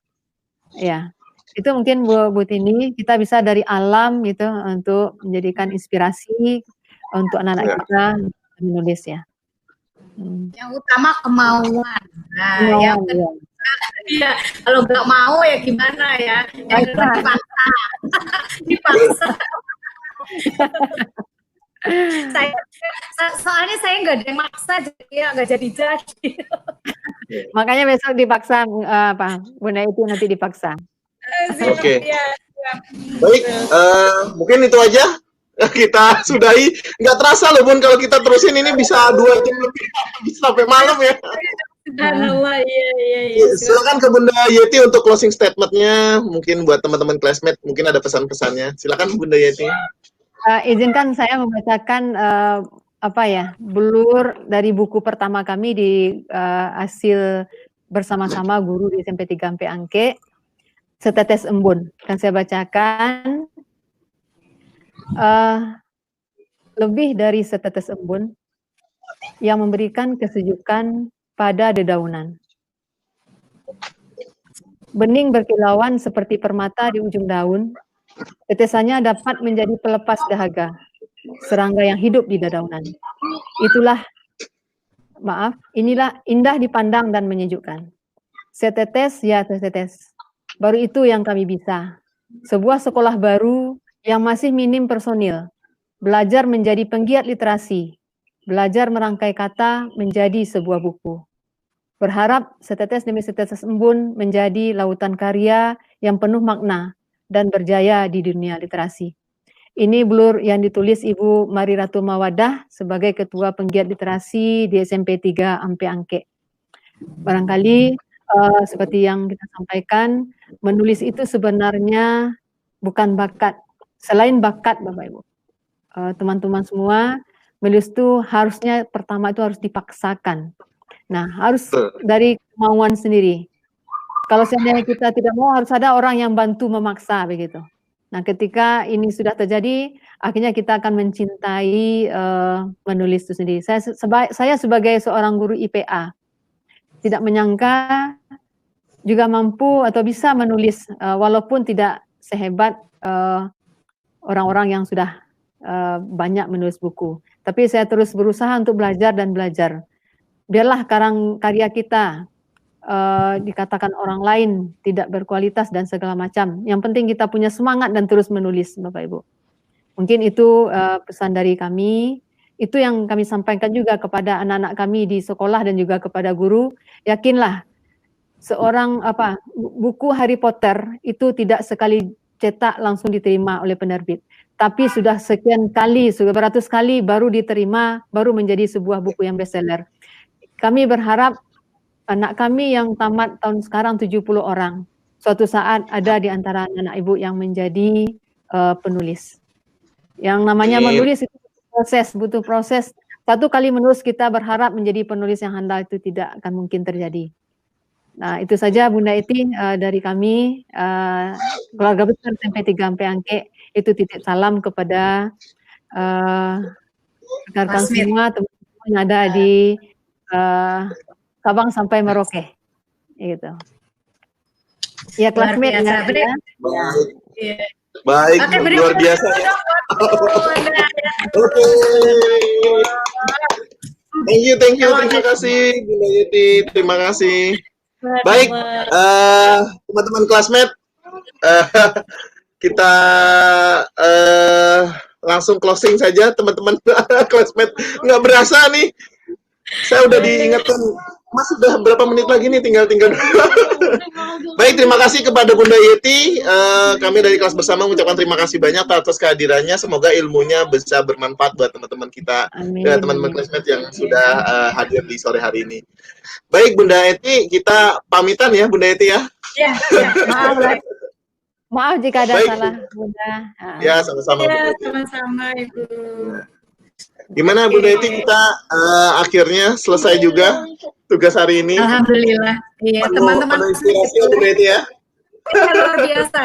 Ya, itu mungkin Bu Tini, kita bisa dari alam gitu untuk menjadikan inspirasi untuk anak-anak kita menulis ya. Yang utama kemauan. Nah, yang kedua, ya, kalau nggak mau ya gimana ya? Yang kedua dipaksa. Dipaksa. Soalnya saya nggak ada yang maksa, jadi ya nggak jadi. Makanya besok dipaksa Bunda itu nanti dipaksa. Oke. Baik, mungkin itu aja kita sudahi. Nggak terasa loh Bun kalau kita terusin ini bisa 2 jam lebih, bisa sampai malam ya. Subhanallah, iya. Silakan ke Bunda Yeti untuk closing statement-nya. Mungkin buat teman-teman classmate mungkin ada pesan-pesannya. Silakan Bunda Yeti. Izinkan saya membacakan blur dari buku pertama kami di hasil bersama-sama guru di SMP 3 MP Angke, Setetes Embun. Kan saya bacakan, lebih dari setetes embun yang memberikan kesejukan pada dedaunan. Bening berkilauan seperti permata di ujung daun, tetesannya dapat menjadi pelepas dahaga, serangga yang hidup di dedaunan. Inilah indah dipandang dan menyejukkan. Setetes ya setetes, baru itu yang kami bisa. Sebuah sekolah baru yang masih minim personil, belajar menjadi penggiat literasi, belajar merangkai kata menjadi sebuah buku. Berharap setetes demi setetes embun menjadi lautan karya yang penuh makna dan berjaya di dunia literasi. Ini blur yang ditulis Ibu Mari Ratu Mawadah sebagai Ketua Penggiat Literasi di SMP 3 Ampe Angke. Barangkali seperti yang kita sampaikan, menulis itu sebenarnya bukan bakat. Selain bakat Bapak Ibu, teman-teman semua, menulis itu harusnya pertama itu harus dipaksakan. Nah, harus dari kemauan sendiri. Kalau seandainya kita tidak mau, harus ada orang yang bantu memaksa begitu. Nah, ketika ini sudah terjadi, akhirnya kita akan mencintai menulis itu sendiri. Saya sebagai seorang guru IPA tidak menyangka juga mampu atau bisa menulis walaupun tidak sehebat orang-orang yang sudah banyak menulis buku. Tapi saya terus berusaha untuk belajar dan belajar. Biarlah karya kita dikatakan orang lain tidak berkualitas dan segala macam. Yang penting kita punya semangat dan terus menulis, Bapak Ibu. Mungkin itu pesan dari kami. Itu yang kami sampaikan juga kepada anak-anak kami di sekolah dan juga kepada guru. Yakinlah, seorang buku Harry Potter itu tidak sekali cetak langsung diterima oleh penerbit. Tapi sudah sekian kali, sudah beratus kali baru diterima, baru menjadi sebuah buku yang bestseller. Kami berharap anak kami yang tamat tahun sekarang 70 orang, suatu saat ada di antara anak ibu yang menjadi penulis. Yang namanya menulis itu butuh proses. Satu kali menulis kita berharap menjadi penulis yang handal itu tidak akan mungkin terjadi. Nah, itu saja Bunda Eti dari kami, keluarga besar SMP 3 MP Angke, itu titip salam kepada rekan-rekan semua, teman-teman yang ada di Sabang sampai Merauke, gitu. Ya, classmate ya. Baik, luar biasa. Oke. Thank you, terima kasih Bunda Yeti, terima kasih. Baik, teman-teman classmate, kita langsung closing saja, teman-teman classmate. Nggak berasa nih, saya udah diingatkan, Mas udah berapa menit lagi nih, tinggal Baik, terima kasih kepada Bunda Yeti. Kami dari kelas bersama mengucapkan terima kasih banyak atas kehadirannya. Semoga ilmunya bisa bermanfaat buat teman-teman kita, Amin. teman-teman classmate yang sudah hadir di sore hari ini. Baik, Bunda Yeti, kita pamitan ya, Bunda Yeti ya. Ya, Maaf, maaf jika ada Baik. salah, Bunda. Ya, sama-sama. ya, sama-sama Ibu. Gimana Bunda Yeti, kita akhirnya selesai juga tugas hari ini. Alhamdulillah. Iya, teman-teman. Penuh inspirasi ya Bunda Yeti ya. Luar biasa.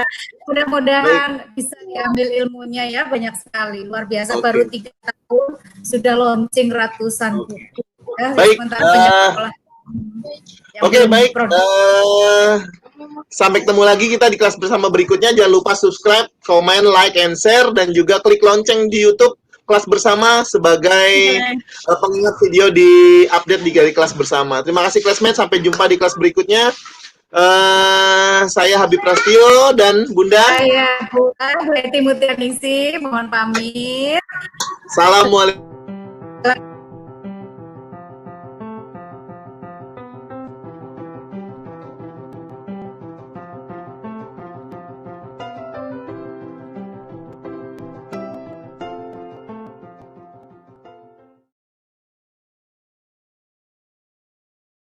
Mudah-mudahan bisa diambil ilmunya ya, banyak sekali. Luar biasa. Oke. Baru 3 tahun sudah launching ratusan buku. Ya, Baik, sementara banyak sekolah yang Oke, belum baik. produk. Sampai ketemu lagi kita di kelas bersama berikutnya. Jangan lupa subscribe, comment, like, and share, dan juga klik lonceng di YouTube kelas bersama sebagai pengingat video di update di kelas bersama. Terima kasih classmate. Sampai jumpa di kelas berikutnya. Saya Habib Prasetyo dan Bunda. Saya Bu Eti Mutianingsih, mohon pamit. Assalamualaikum.